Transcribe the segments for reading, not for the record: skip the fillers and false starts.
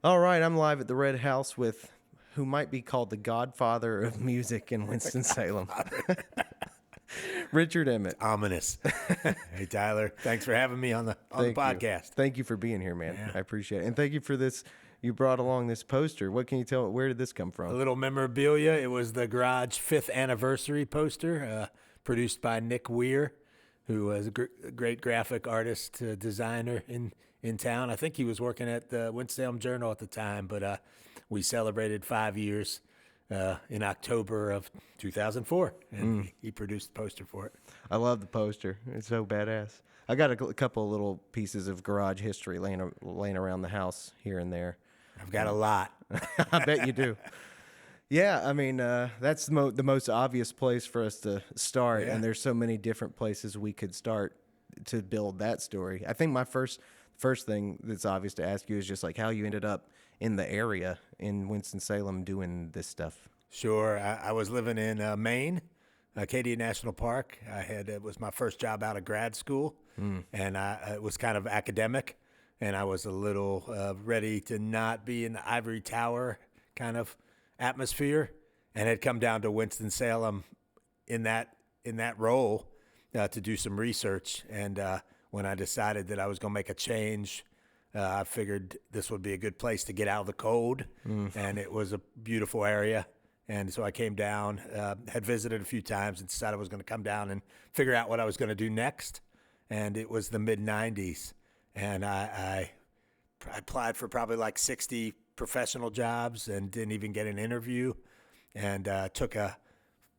All right, I'm live at the Red House with who might be called the godfather of music in Winston-Salem, Richard Emmett. Ominous. Hey, Tyler. Thanks for having me on the Thank you. podcast. Thank you for being here, man. Yeah. I appreciate it. And thank you for this. You brought along this poster. What can you tell? Where did this come A from? little memorabilia. It was the Garage 5th anniversary poster produced by Nick Weir, who was a great graphic artist, designer in town. I think he was working at the Winston-Salem Journal at the time, but we celebrated 5 years in October of 2004, and he produced the poster for it. I love the poster. It's so badass. I got a couple of little pieces of garage history laying around the house here and there. I've got a lot. I bet you do. Yeah, I mean, that's the most obvious place for us to start, Yeah. and there's so many different places we could start to build that story. I think my first thing that's obvious to ask you is just like how you ended up in the area in Winston-Salem doing this stuff. Sure. I was living in Maine, Acadia National Park. It was my first job out of grad school, and it was kind of academic, and I was a little ready to not be in the ivory tower kind of atmosphere, and had come down to Winston-Salem in that role to do some research. And when I decided that I was going to make a change, I figured this would be a good place to get out of the cold, and it was a beautiful area. And so I came down, had visited a few times, and decided I was going to come down and figure out what I was going to do next. And it was the mid-'90s, and I applied for probably like 60 professional jobs and didn't even get an interview, and took a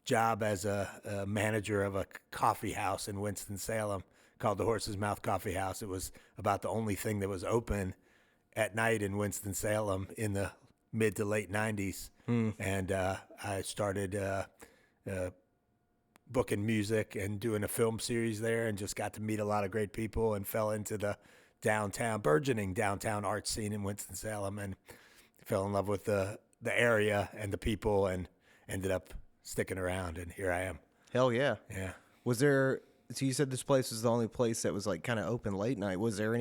job as a manager of a coffee house in Winston-Salem called the Horse's Mouth Coffee House. It was about the only thing that was open at night in Winston-Salem in the mid to late 90s. And I started booking music and doing a film series there, and just got to meet a lot of great people and fell into the burgeoning downtown art scene in Winston-Salem, and fell in love with the area and the people, and ended up sticking around, and here I am. Hell yeah. Yeah. So you said this place was the only place that was like kind of open late night. Was there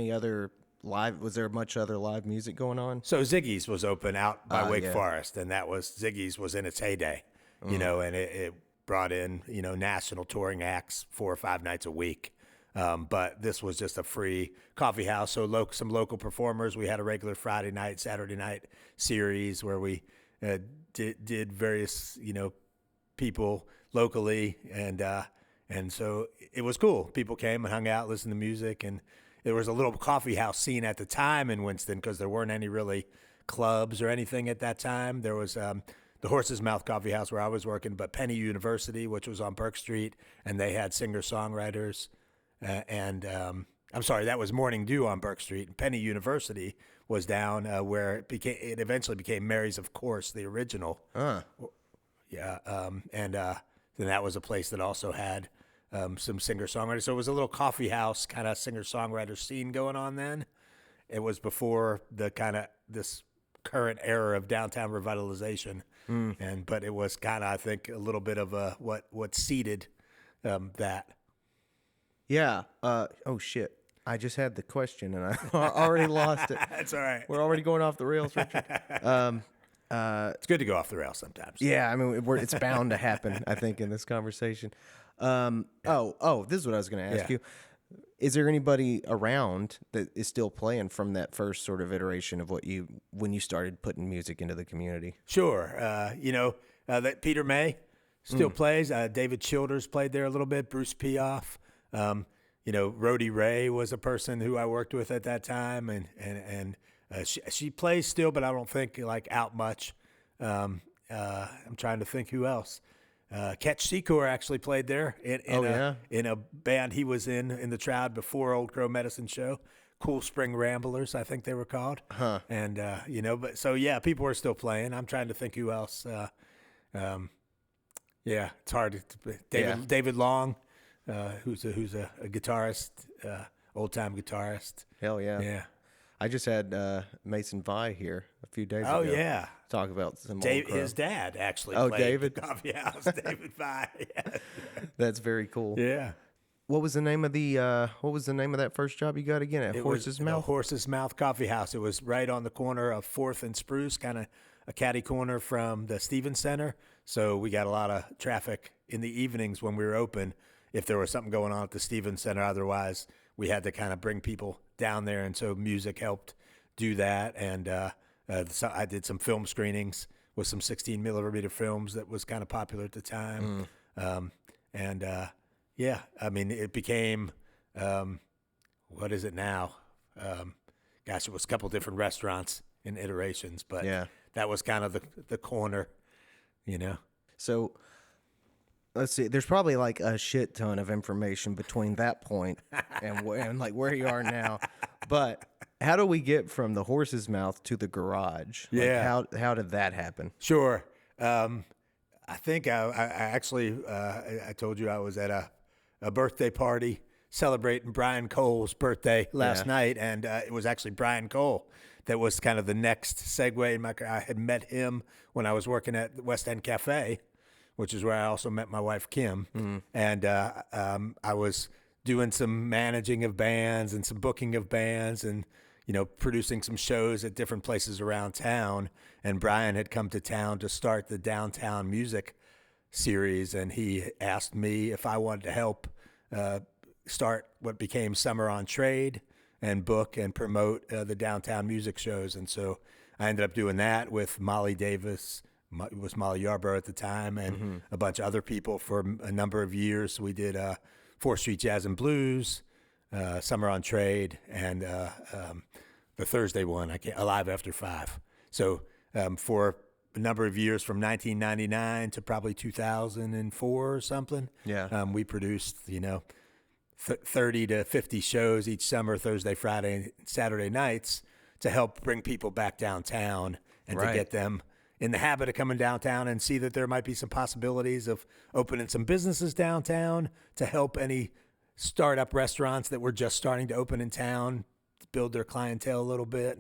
much other live music going on? So Ziggy's was open out by Wake yeah. Forest, and Ziggy's was in its heyday, and it brought in, national touring acts 4 or 5 nights a week. But this was just a free coffee house. So some local performers. We had a regular Friday night, Saturday night series where we did various, people locally, and so it was cool. People came and hung out, listened to music, and there was a little coffee house scene at the time in Winston because there weren't any really clubs or anything at that time. There was the Horse's Mouth Coffee House where I was working, but Penny University, which was on Burke Street, and they had singer-songwriters. I'm sorry, that was Morning Dew on Burke Street. And Penny University was down where it eventually became Mary's of Course, the original. Yeah, and then that was a place that also had some singer-songwriters. So it was a little coffee house kind of singer-songwriter scene going on then. It was before the kind of this current era of downtown revitalization, but it was kind of, I think, a little bit of what seeded that. Yeah. Oh shit. I just had the question and I already lost it. That's all right. We're already going off the rails, Richard. It's good to go off the rails sometimes. Yeah, I mean, it's bound to happen, I think, in this conversation. This is what I was going to ask you. Is there anybody around that is still playing from that first sort of iteration of when you started putting music into the community? Sure. That Peter May still plays. David Childers played there a little bit. Bruce Pioff. Rhodey Ray was a person who I worked with at that time, and she plays still, but I don't think like out much. I'm trying to think who else. Ketch Secor actually played there in a band he was in the Trout before Old Crow Medicine Show. Cool Spring Ramblers, I think they were called. And but so yeah, people are still playing. I'm trying to think who else. It's hard. David Long, who's a guitarist, old time guitarist. Hell yeah. Yeah. I just had Mason Vi here a few days ago. Oh yeah. Talk about some his dad actually Oh, played David? the coffee house. David Vi. Yeah. That's very cool. Yeah. what was the name of that first job you got again? At Horse's Mouth? Horse's Mouth Coffee House. It was right on the corner of 4th and Spruce, kind of a catty corner from the Stevens Center. So we got a lot of traffic in the evenings when we were open if there was something going on at the Stevens Center. Otherwise, we had to kind of bring people down there, and so music helped do that. And so I did some film screenings with some 16 millimeter films that was kind of popular at the time. Yeah, I mean, it became, what is it now? Gosh, it was a couple different restaurants in iterations, but that was kind of the corner, you know? So let's see, there's probably like a shit ton of information between that point and like where you are now. But how do we get from the Horse's Mouth to the garage? Yeah. Like how did that happen? Sure. I think I actually, I told you I was at a birthday party celebrating Brian Cole's birthday last night, and it was actually Brian Cole that was kind of the next segue in my career. I had met him when I was working at the West End Cafe, which is where I also met my wife, Kim. And I was doing some managing of bands and some booking of bands and, you know, producing some shows at different places around town. And Brian had come to town to start the Downtown Music series, and he asked me if I wanted to help start what became Summer on Trade and book and promote the downtown music shows. And so I ended up doing that with Molly Davis. It was Molly Yarborough at the time, and a bunch of other people for a number of years. We did 4th Street Jazz and Blues, Summer on Trade, and the Thursday one, Alive After 5. So for a number of years, from 1999 to probably 2004 or something, we produced, 30 to 50 shows each summer, Thursday, Friday, and Saturday nights, to help bring people back downtown and to get them in the habit of coming downtown and see that there might be some possibilities of opening some businesses downtown, to help any startup restaurants that were just starting to open in town build their clientele a little bit.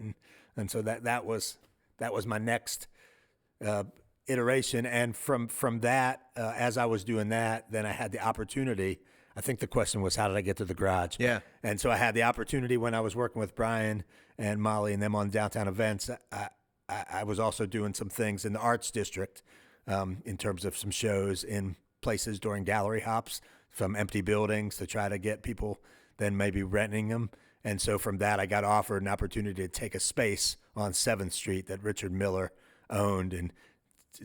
And so that was my next iteration. And from that, as I was doing that, then I had the opportunity. I think the question was, how did I get to the garage? Yeah. And so I had the opportunity when I was working with Brian and Molly and them on downtown events. I was also doing some things in the Arts District in terms of some shows in places during gallery hops from empty buildings to try to get people then maybe renting them. And so from that, I got offered an opportunity to take a space on 7th Street that Richard Miller owned and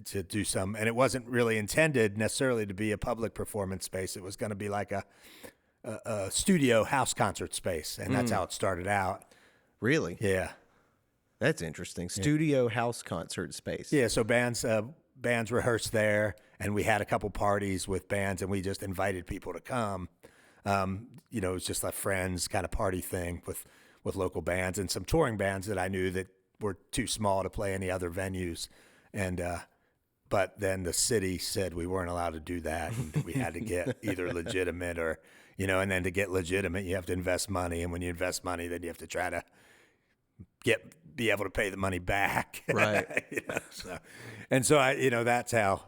to do some. And it wasn't really intended necessarily to be a public performance space. It was going to be like a studio house concert space. And that's how it started out. Really? Yeah. That's interesting. Studio house concert space. Yeah, so bands rehearsed there, and we had a couple parties with bands, and we just invited people to come. It was just a friends kind of party thing with local bands and some touring bands that I knew that were too small to play any other venues. And but then the city said we weren't allowed to do that, and we had to get either legitimate or, and then to get legitimate, you have to invest money, and when you invest money, then you have to try to be able to pay the money back. Right. So I, that's how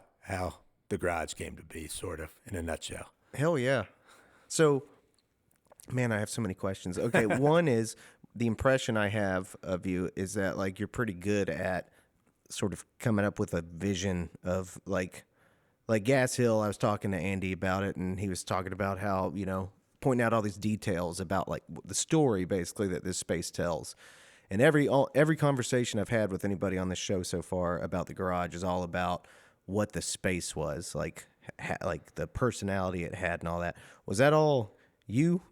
the garage came to be, sort of, in a nutshell. Hell yeah. So, man, I have so many questions. Okay, one is, the impression I have of you is that, like, you're pretty good at sort of coming up with a vision of, like Gas Hill. I was talking to Andy about it, and he was talking about how, pointing out all these details about, like, the story, basically, that this space tells. And every conversation I've had with anybody on this show so far about the garage is all about what the space was, like the personality it had and all that. Was that all you?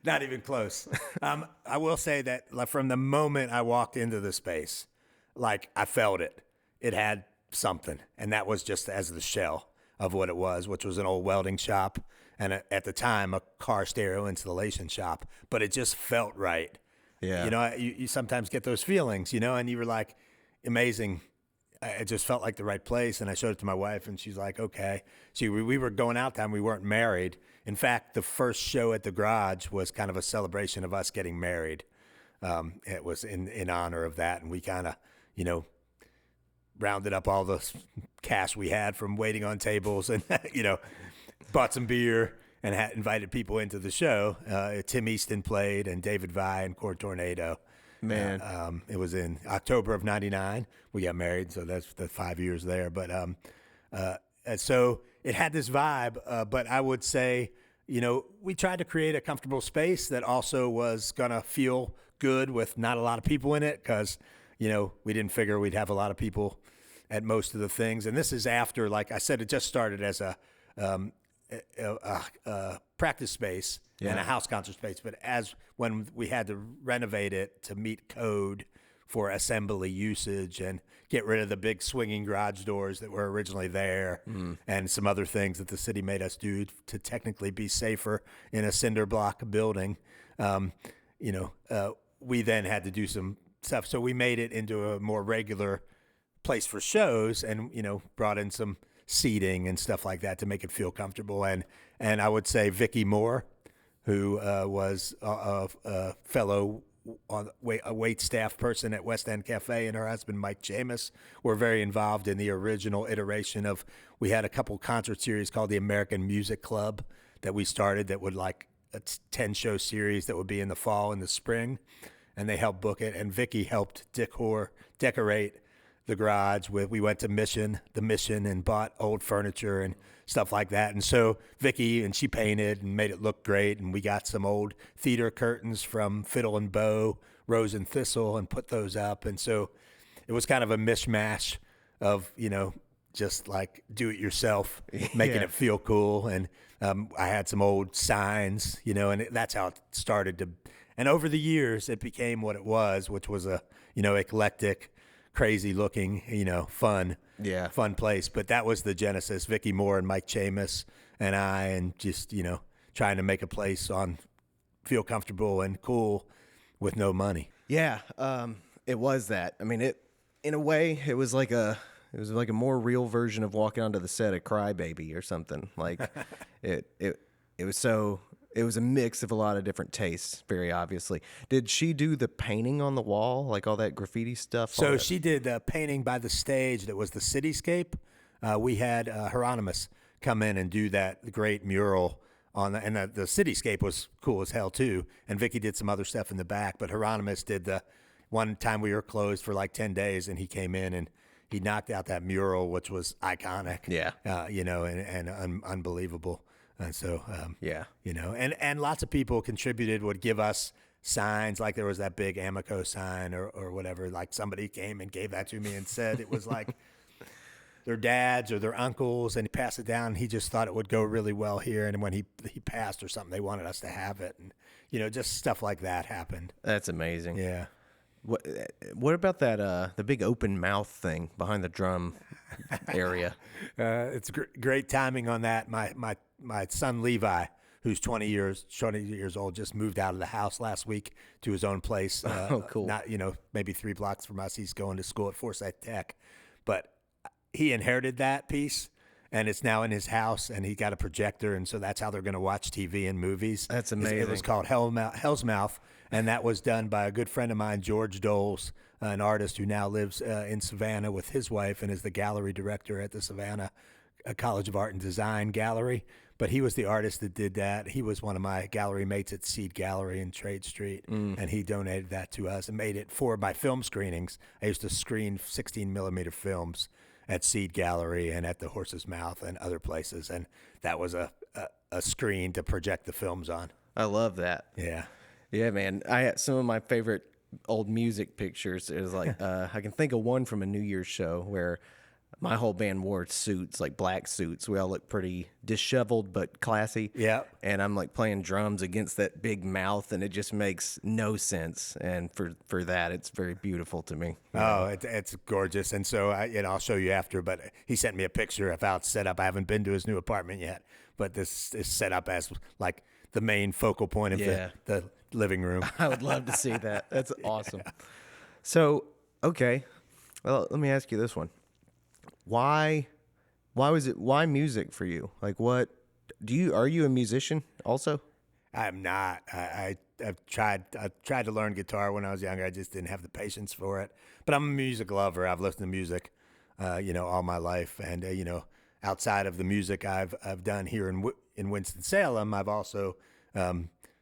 Not even close. I will say that, like, from the moment I walked into the space, like, I felt it. It had something, and that was just as the shell of what it was, which was an old welding shop and at the time a car stereo installation shop. But it just felt right. Yeah. You sometimes get those feelings, and you were like, amazing. It just felt like the right place. And I showed it to my wife, and she's like, okay. See, we were going out time. We weren't married. In fact, the first show at the garage was kind of a celebration of us getting married. It was in honor of that. And we kind of, rounded up all the cash we had from waiting on tables and, bought some beer and had invited people into the show. Tim Easton played, and David Vai and Cord Tornado. Man. It was in October of '99. We got married, so that's the 5 years there. But and so it had this vibe. But I would say, we tried to create a comfortable space that also was gonna feel good with not a lot of people in it, because we didn't figure we'd have a lot of people at most of the things. And this is after, like I said, it just started as a practice space and a house concert space. But when we had to renovate it to meet code for assembly usage and get rid of the big swinging garage doors that were originally there, and some other things that the city made us do to technically be safer in a cinder block building, we then had to do some stuff. So we made it into a more regular place for shows, and brought in some seating and stuff like that to make it feel comfortable. And I would say Vicki Moore, who was a fellow a wait staff person at West End Cafe, and her husband Mike Jamis were very involved in the original iteration of. We had a couple concert series called the American Music Club that we started, that would like a 10-show series that would be in the fall and the spring, and they helped book it. And Vicki helped decorate the garage we went to the Mission, and bought old furniture and stuff like that. And so Vicki, and she painted and made it look great. And we got some old theater curtains from Fiddle and Bow, Rose and Thistle, and put those up. And so it was kind of a mishmash of, just like do it yourself, making it feel cool. And I had some old signs, and that's how it started to. And over the years, it became what it was, which was a, eclectic, crazy looking, fun place. But that was the genesis. Vicki Moore and Mike Chamis and I, and just, trying to make a place feel comfortable and cool with no money. Yeah. It was that. I mean, in a way, it was like a more real version of walking onto the set of Crybaby or something. Like it was a mix of a lot of different tastes, very obviously. Did she do the painting on the wall, like all that graffiti stuff? So she did the painting by the stage that was the cityscape. We had Hieronymus come in and do that great mural and the cityscape was cool as hell too. And Vicki did some other stuff in the back, but Hieronymus did the one time we were closed for like 10 days, and he came in and he knocked out that mural, which was iconic. Yeah. And unbelievable. And so, yeah, and lots of people contributed, would give us signs, like there was that big Amico sign or whatever, like somebody came and gave that to me and said it was like their dads or their uncles, and he passed it down. And he just thought it would go really well here. And when he passed or something, they wanted us to have it. And, just stuff like that happened. That's amazing. Yeah. What about that, the big open mouth thing behind the drum area? It's great timing on that. My son Levi, who's 20 years old, just moved out of the house last week to his own place. Oh, cool. Not, maybe 3 blocks from us. He's going to school at Forsyth Tech, but he inherited that piece, and it's now in his house, and he got a projector, and so that's how they're going to watch TV and movies. That's amazing. It was called Hell's Mouth, and that was done by a good friend of mine, George Doles, an artist who now lives in Savannah with his wife and is the gallery director at the Savannah College of Art and Design Gallery. But he was the artist that did that. He was one of my gallery mates at Seed Gallery in Trade Street, and he donated that to us and made it for my film screenings. I used to screen 16-millimeter films at Seed Gallery and at the Horse's Mouth and other places, and that was a screen to project the films on. I love that. Yeah. Yeah, man. I had some of my favorite old music pictures. It was like I can think of one from a New Year's show where my whole band wore suits, like black suits. We all look pretty disheveled but classy. Yeah. And I'm like playing drums against that big mouth, and it just makes no sense. And for that, it's very beautiful to me. Oh, it's gorgeous. And so I'll show you after. But he sent me a picture of how it's set up. I haven't been to his new apartment yet, but this is set up as like the main focal point of the living room. I would love to see that. That's awesome. So, okay. Well, let me ask you this one. Why why music for you? Like, are you a musician also? I'm not. I've tried to learn guitar when I was younger. I just didn't have the patience for it. But I'm a music lover. I've listened to music, all my life. And, outside of the music I've done here in Winston-Salem, I've also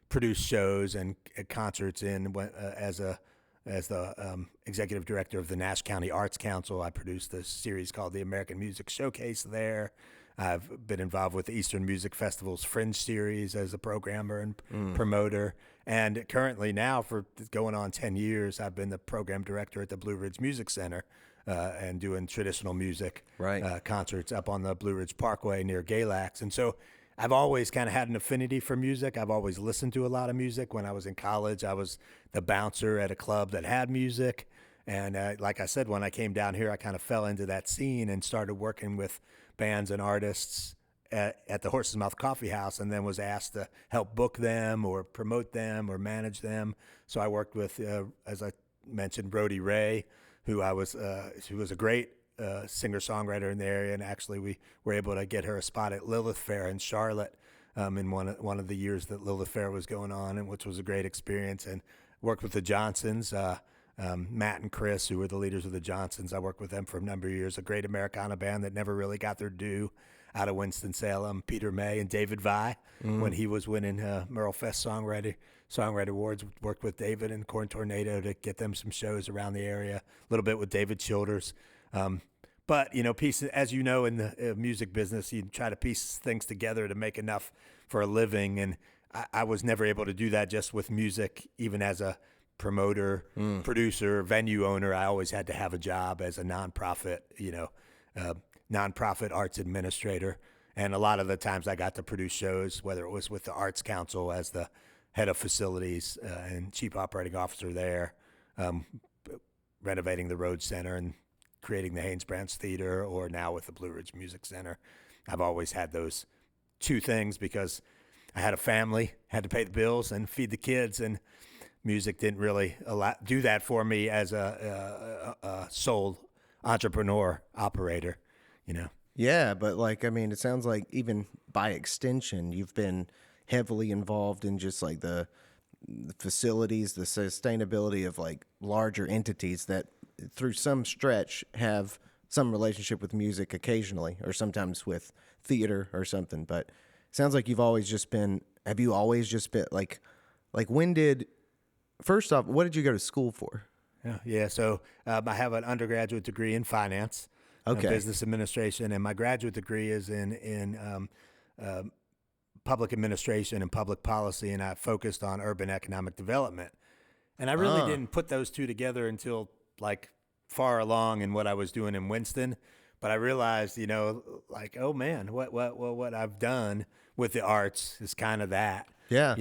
produced shows and concerts as the executive director of the Nash County Arts Council. I produced a series called the American Music Showcase there. I've been involved with the Eastern Music Festival's Fringe series as a programmer and promoter. And currently now, for going on 10 years, I've been the program director at the Blue Ridge Music Center and doing traditional music concerts up on the Blue Ridge Parkway near Galax. And so I've always kind of had an affinity for music. I've always listened to a lot of music. When I was in college, I was the bouncer at a club that had music. And like I said, when I came down here, I kind of fell into that scene and started working with bands and artists at the Horse's Mouth Coffee House, and then was asked to help book them or promote them or manage them. So I worked with, as I mentioned, Brody Ray, who was a great singer-songwriter in the area, and actually we were able to get her a spot at Lilith Fair in Charlotte in one of the years that Lilith Fair was going on, and which was a great experience. And worked with the Johnsons, Matt and Chris, who were the leaders of the Johnsons. I worked with them for a number of years, a great Americana band that never really got their due out of Winston-Salem. Peter May and David Vai, when he was winning Merle Fest Songwriter Awards, worked with David and Corn Tornado to get them some shows around the area, a little bit with David Childers. But, as you know, in the music business, you try to piece things together to make enough for a living. And I was never able to do that just with music, even as a promoter, producer, venue owner. I always had to have a job as a nonprofit, nonprofit arts administrator. And a lot of the times I got to produce shows, whether it was with the Arts Council as the head of facilities and chief operating officer there, renovating the Rhodes Center and creating the Haynes Branch Theater, or now with the Blue Ridge Music Center. I've always had those two things because I had a family, had to pay the bills and feed the kids, and music didn't really do that for me as a sole entrepreneur operator, Yeah, but it sounds like even by extension, you've been heavily involved in just like the facilities, the sustainability of like larger entities that through some stretch have some relationship with music occasionally, or sometimes with theater or something. But it sounds like have you always just been like first off, what did you go to school for? Yeah. So I have an undergraduate degree in finance, business administration, and my graduate degree is in public administration and public policy, and I focused on urban economic development. And I really didn't put those two together until like far along in what I was doing in Winston. But I realized, oh man, what I've done with the arts is kind of that. Yeah.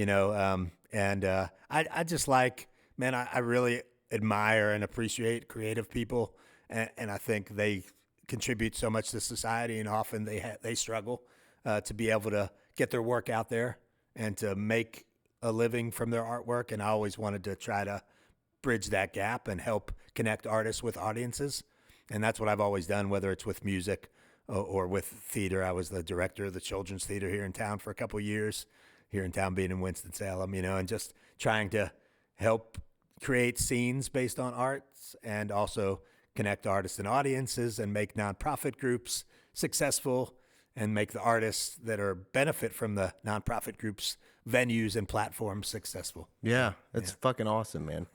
I just I really admire and appreciate creative people, and I think they contribute so much to society, and often they struggle to be able to get their work out there and to make a living from their artwork. And I always wanted to try to bridge that gap and help connect artists with audiences. And that's what I've always done, whether it's with music or with theater. I was the director of the Children's Theater here in town for a couple of years, here in town being in Winston-Salem, and just trying to help create scenes based on arts and also connect artists and audiences and make nonprofit groups successful and make the artists that are benefit from the nonprofit groups venues and platforms successful. Yeah, it's fucking awesome, man.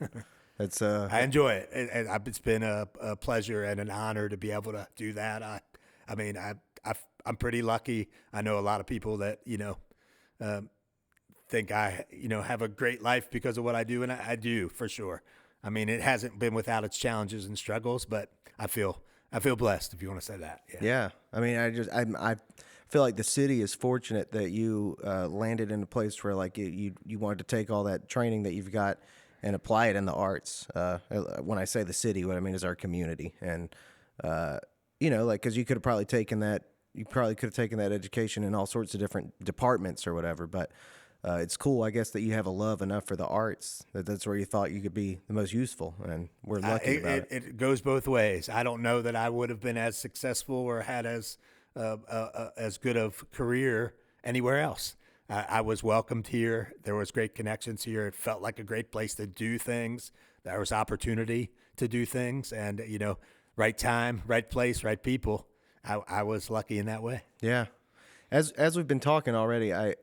It's I enjoy it. It's been a pleasure and an honor to be able to do that. I'm pretty lucky. I know a lot of people that think I have a great life because of what I do, and I do for sure. It hasn't been without its challenges and struggles, but I feel blessed, if you want to say that. Yeah. I feel like the city is fortunate that you landed in a place where like you wanted to take all that training that you've got and apply it in the arts. When I say the city, what I mean is our community. And, because you could have probably taken that education in all sorts of different departments or whatever. But it's cool, I guess, that you have a love enough for the arts that's where you thought you could be the most useful. And we're lucky about it. It goes both ways. I don't know that I would have been as successful or had as good of career anywhere else. I was welcomed here. There was great connections here. It felt like a great place to do things. There was opportunity to do things, and right time, right place, right people. I was lucky in that way. Yeah. As we've been talking already, I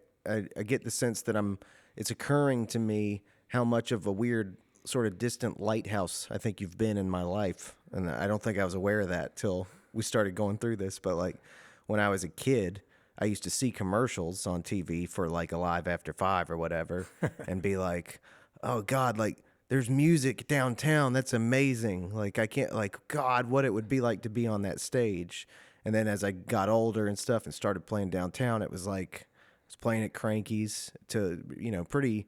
get the sense that it's occurring to me how much of a weird sort of distant lighthouse I think you've been in my life. And I don't think I was aware of that till we started going through this. But like when I was a kid, I used to see commercials on TV for like Alive After 5 or whatever and be like, oh God, like there's music downtown. That's amazing. Like I can't, like, God, what it would be like to be on that stage. And then as I got older and stuff and started playing downtown, it was like I was playing at Cranky's to, pretty.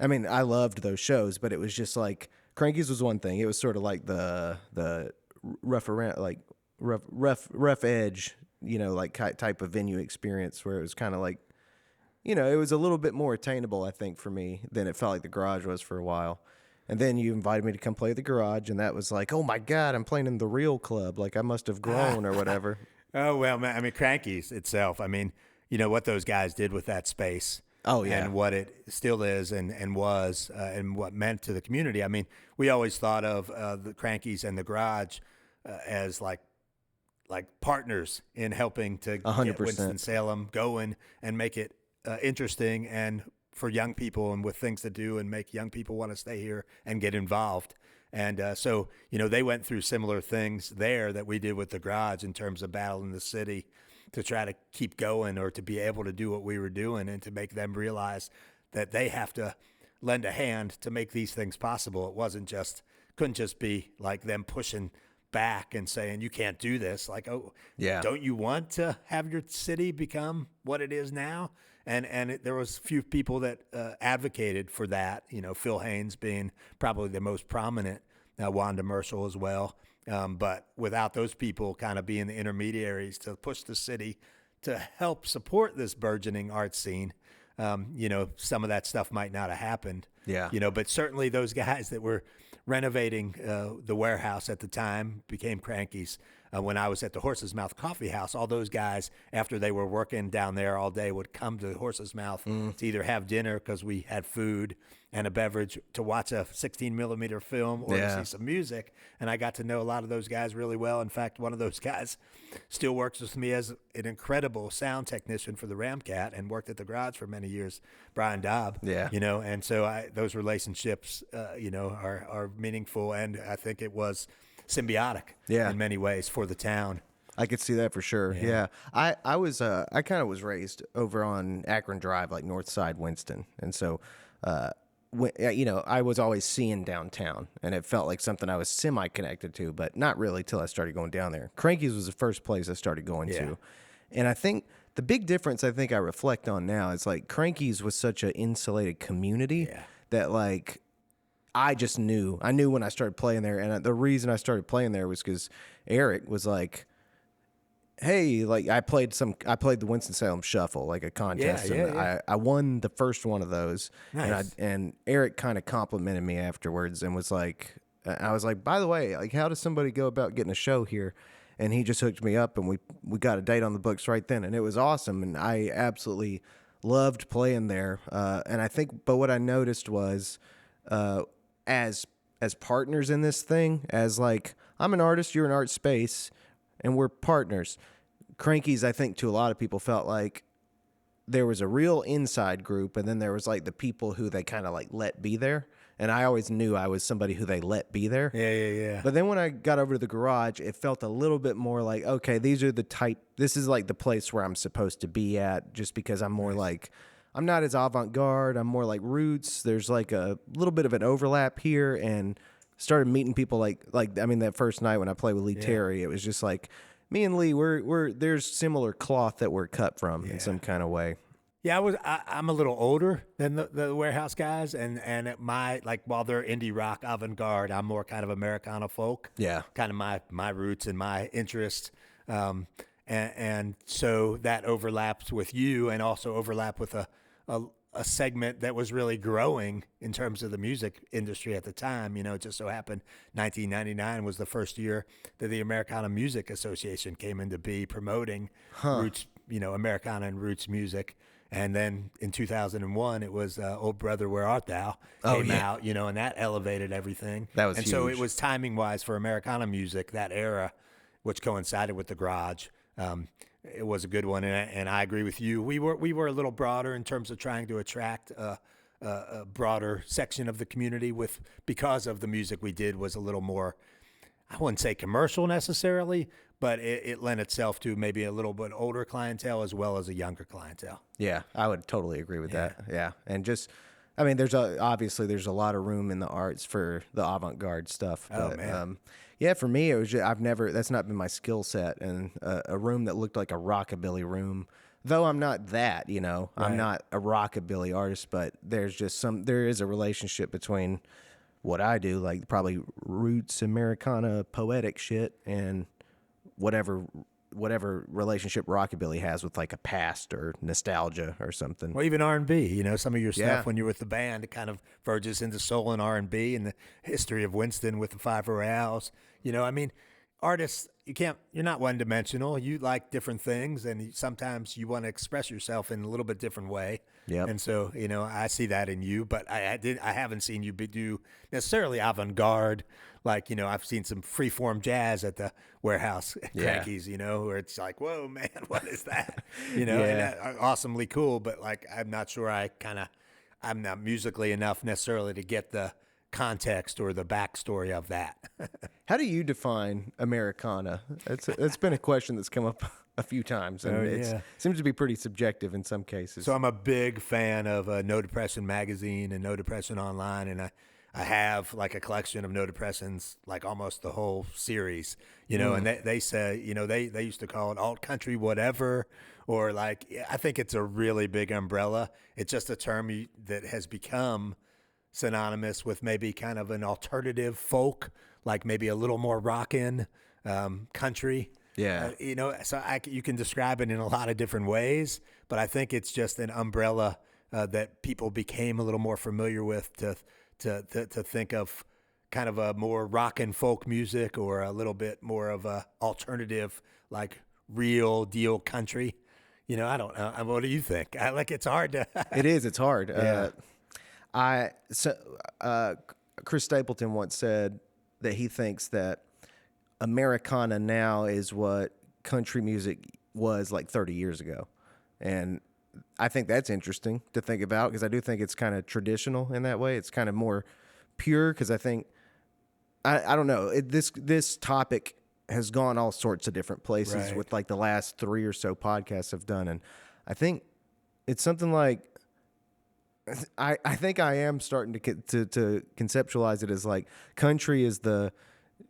I mean, I loved those shows, but it was just like Cranky's was one thing. It was sort of like the rough edge, like type of venue experience where it was kind of like, it was a little bit more attainable, I think, for me than it felt like the Garage was for a while. And then you invited me to come play at the Garage, and that was like, oh my God, I'm playing in the real club. Like I must have grown or whatever. Oh, well, man, I mean, Cranky's itself, I mean, what those guys did with that space. Oh, yeah. And what it still is and was and what meant to the community. I mean, we always thought of the Crankies and the Garage as like partners in helping to 100%. get Winston-Salem going and make it interesting and for young people and with things to do and make young people want to stay here and get involved. And so, they went through similar things there that we did with the Garage in terms of battling the city to try to keep going or to be able to do what we were doing and to make them realize that they have to lend a hand to make these things possible. It couldn't just be like them pushing back and saying, you can't do this. Like, oh, yeah. Don't you want to have your city become what it is now? And there was a few people that advocated for that, Phil Haynes being probably the most prominent, Wanda Marshall as well. But without those people kind of being the intermediaries to push the city to help support this burgeoning art scene, some of that stuff might not have happened. Yeah. But certainly those guys that were renovating the warehouse at the time became Crankies. When I was at the Horse's Mouth Coffee House, all those guys, after they were working down there all day, would come to the Horse's Mouth to either have dinner because we had food and a beverage, to watch a 16-millimeter film or to see some music. And I got to know a lot of those guys really well. In fact, one of those guys still works with me as an incredible sound technician for the Ramkat and worked at the Garage for many years, Brian Dobb. Yeah. And so those relationships, are meaningful. And I think it was symbiotic in many ways for the town. I could see that for sure. Yeah. I kind of was raised over on Akron Drive, like North Side Winston. And so, I was always seeing downtown, and it felt like something I was semi-connected to, but not really till I started going down there. Cranky's was the first place I started going to. And I think the big difference I reflect on now is like Cranky's was such an insulated community that like I just knew. I knew when I started playing there, and the reason I started playing there was because Eric was like, hey, like I played the Winston-Salem Shuffle, like a contest, and I won the first one of those. Nice. And Eric kind of complimented me afterwards and was like, I was like, by the way, like how does somebody go about getting a show here? And he just hooked me up, and we got a date on the books right then, and it was awesome, and I absolutely loved playing there. And I think, but what I noticed was, as partners in this thing, as like I'm an artist, you're an art space, and we're partners. Cranky's, I think, to a lot of people felt like there was a real inside group, and then there was like the people who they kind of like let be there. And I always knew I was somebody who they let be there. Yeah. But then when I got over to the Garage, it felt a little bit more like, okay, this is like the place where I'm supposed to be at, just because I'm more like, I'm not as avant-garde. I'm more like roots. There's like a little bit of an overlap here, and started meeting people like I mean, that first night when I played with Lee Terry, it was just like me and Lee, there's similar cloth that we're cut from in some kind of way. Yeah, I'm a little older than the Warehouse guys, and at my, like, while they're indie rock avant-garde, I'm more kind of Americana folk. Yeah. Kind of my roots and my interest. And so that overlaps with you, and also overlap with a segment that was really growing in terms of the music industry at the time. It just so happened 1999 was the first year that the Americana Music Association came into be, promoting roots, Americana and roots music. And then in 2001, it was Old Brother, Where Art Thou came out, and that elevated everything. That was huge. So it was timing-wise for Americana music, that era, which coincided with the Garage, It was a good one, and I agree with you. We were a little broader in terms of trying to attract a broader section of the community because of the music we did was a little more, I wouldn't say commercial necessarily, but it lent itself to maybe a little bit older clientele as well as a younger clientele. Yeah, I would totally agree with that. Yeah, and just, I mean, obviously there's a lot of room in the arts for the avant-garde stuff. But, man. yeah, for me, it was that's not been my skill set. And a room that looked like a rockabilly room, though I'm not that, I'm not a rockabilly artist, but there is a relationship between what I do, like probably roots Americana poetic shit, and whatever relationship rockabilly has with like a past or nostalgia or something. Well, even R&B, some of your stuff when you're with the band, it kind of verges into soul and R&B, and the history of Winston with the Five Royales. I mean, artists, you're not one-dimensional. You like different things, and sometimes you want to express yourself in a little bit different way. Yep. And so, I see that in you, but I haven't seen you do necessarily avant-garde. Like, I've seen some free-form jazz at the warehouse at Cranky's, where it's like, whoa, man, what is that? And awesomely cool, but like, I'm not sure I'm not musically enough necessarily to get the context or the backstory of that. How do you define Americana? It's been a question that's come up a few times, and it seems to be pretty subjective in some cases. So I'm a big fan of No Depression magazine and No Depression online, and I have like a collection of No Depressions, like almost the whole series, and they say, they used to call it alt country whatever, or like, I think it's a really big umbrella. It's just a term that has become synonymous with maybe kind of an alternative folk, like maybe a little more rockin' country. Yeah. So you can describe it in a lot of different ways, but I think it's just an umbrella that people became a little more familiar with to think of kind of a more rockin' folk music, or a little bit more of a alternative, like real deal country. I don't know. What do you think? It's hard to. It's hard. Yeah. Chris Stapleton once said that he thinks that Americana now is what country music was like 30 years ago. And I think that's interesting to think about, because I do think it's kind of traditional in that way. It's kind of more pure, because I think, I don't know, this topic has gone all sorts of different places with like the last 3 or so podcasts I've done. And I think it's something like, I think I am starting to conceptualize it as like country is the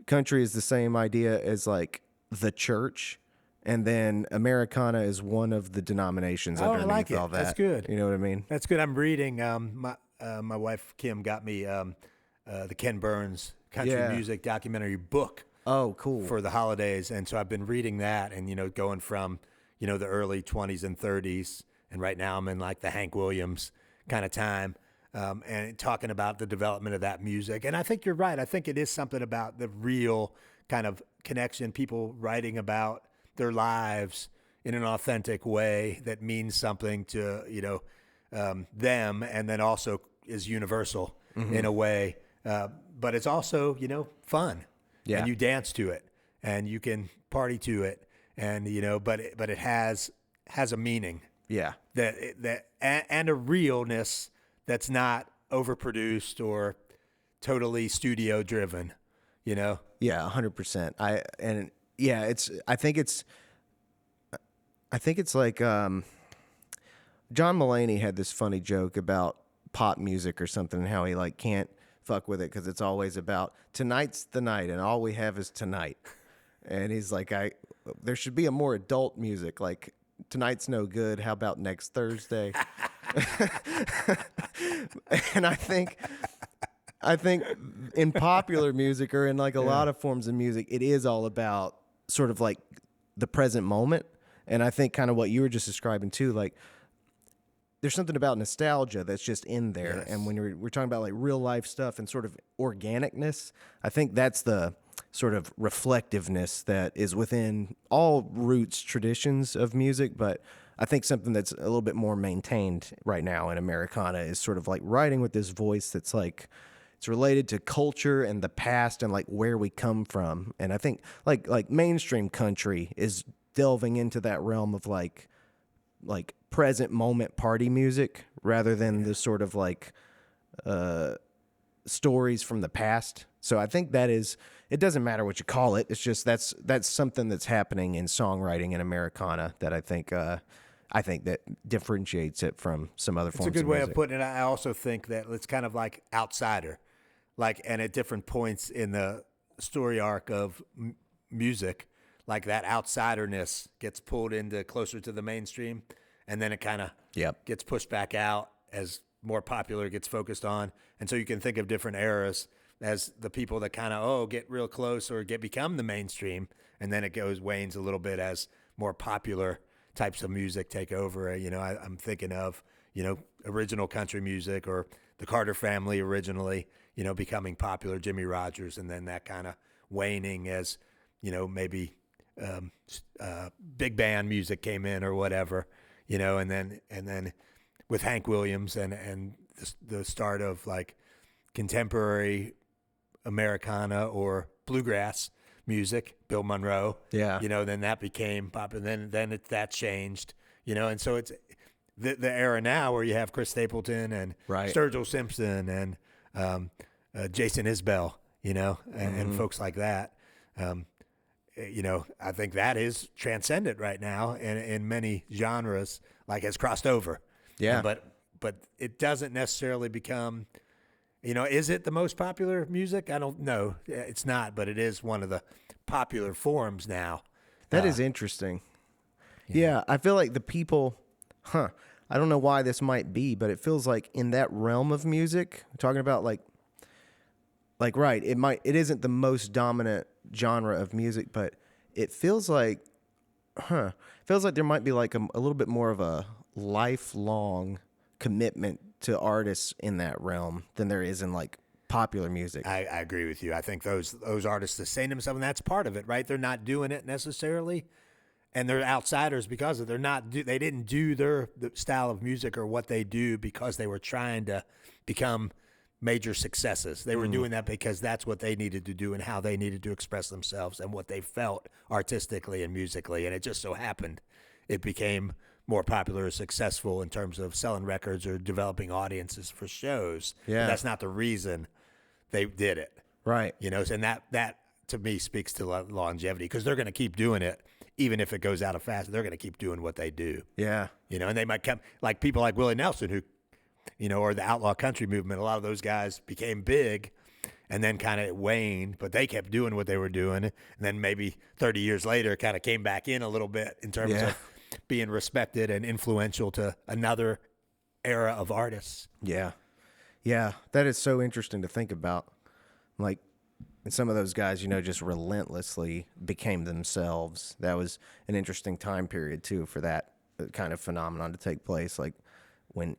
same idea as like the church, and then Americana is one of the denominations underneath I like it. all that. That's good. You know what I mean? That's good. I'm reading. My wife Kim got me the Ken Burns country music documentary book. Oh, cool. For the holidays, and so I've been reading that, and going from the early 20s and 30s, and right now I'm in like the Hank Williams kind of time, and talking about the development of that music. And I think you're right. I think it is something about the real kind of connection, people writing about their lives in an authentic way that means something to them, and then also is universal in a way, but it's also fun. Yeah. And you dance to it, and you can party to it, and but it has a meaning. Yeah. And a realness that's not overproduced or totally studio driven, Yeah, 100%. I think it's like John Mulaney had this funny joke about pop music or something, and how he like can't fuck with it because it's always about tonight's the night and all we have is tonight. And he's like, there should be a more adult music, like tonight's no good, how about next Thursday? And I think in popular music, or in like a lot of forms of music, it is all about sort of like the present moment. And I think kind of what you were just describing too, like there's something about nostalgia that's just in there. Yes. And when we're talking about like real life stuff and sort of organicness, I think that's the sort of reflectiveness that is within all roots traditions of music. But I think something that's a little bit more maintained right now in Americana is sort of like writing with this voice that's like, it's related to culture and the past and like where we come from. And I think like mainstream country is delving into that realm of like present moment party music rather than the sort of like stories from the past. So I think that is, it doesn't matter what you call it. It's just that's something that's happening in songwriting in Americana that I think that differentiates it from some other forms of music. It's a good way of putting it. I also think that it's kind of like outsider, like, and at different points in the story arc of music, like that outsiderness gets pulled into closer to the mainstream, and then it kind of gets pushed back out as more popular gets focused on. And so you can think of different eras as the people that kind of get real close or become the mainstream, and then it wanes a little bit as more popular types of music take over. I'm thinking of original country music, or the Carter Family originally becoming popular, Jimmy Rogers, and then that kind of waning as maybe big band music came in or whatever, and then with Hank Williams and the start of like contemporary Americana or bluegrass music, Bill Monroe, then that became popular. Then that changed, and so it's the era now where you have Chris Stapleton and Sturgill Simpson and Jason Isbell, and folks like that. I think that is transcendent right now, and in many genres, like has crossed over. Yeah, but it doesn't necessarily become. Is it the most popular music? I don't know. It's not, but it is one of the popular forms now. That is interesting. Yeah, I feel like the people, I don't know why this might be, but it feels like in that realm of music, talking about like right, it isn't the most dominant genre of music, but it feels like, there might be like a little bit more of a lifelong commitment to artists in that realm than there is in like popular music. I agree with you. I think those artists sustain themselves, and that's part of it, right? They're not doing it necessarily, and they're outsiders because of they didn't do the style of music or what they do because they were trying to become major successes. They were doing that because that's what they needed to do and how they needed to express themselves and what they felt artistically and musically, and it just so happened it became more popular or successful in terms of selling records or developing audiences for shows. Yeah. But that's not the reason they did it. Right. And that to me speaks to longevity, because they're going to keep doing it even if it goes out of fashion. They're going to keep doing what they do. Yeah. And they might come, like people like Willie Nelson, who, or the outlaw country movement. A lot of those guys became big and then kind of waned, but they kept doing what they were doing. And then maybe 30 years later, kind of came back in a little bit in terms of being respected and influential to another era of artists. Yeah. Yeah. That is so interesting to think about. Like, and some of those guys, just relentlessly became themselves. That was an interesting time period, too, for that kind of phenomenon to take place. Like, when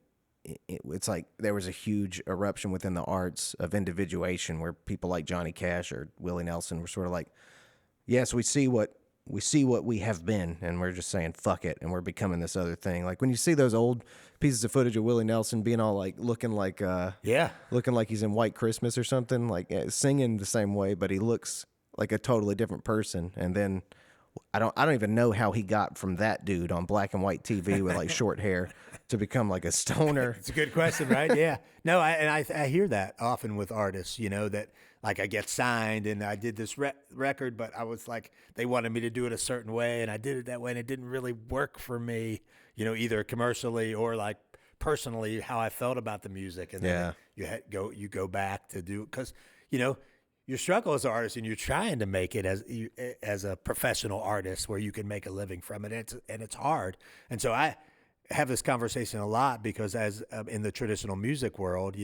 it's like there was a huge eruption within the arts of individuation where people like Johnny Cash or Willie Nelson were sort of like, yes, we see what we have been, and we're just saying fuck it, and we're becoming this other thing. Like when you see those old pieces of footage of Willie Nelson being all like looking like he's in White Christmas or something, like singing the same way, but he looks like a totally different person. And then I don't even know how he got from that dude on black and white TV with like short hair to become like a stoner. It's a good question, right? Yeah. No, I hear that often with artists, that like I get signed and I did this record, but I was like, they wanted me to do it a certain way and I did it that way and it didn't really work for me, either commercially or like personally how I felt about the music. And then you go back to do, because, your struggle as an artist and you're trying to make it as a professional artist where you can make a living from it. And it's hard. And so I have this conversation a lot because as in the traditional music world,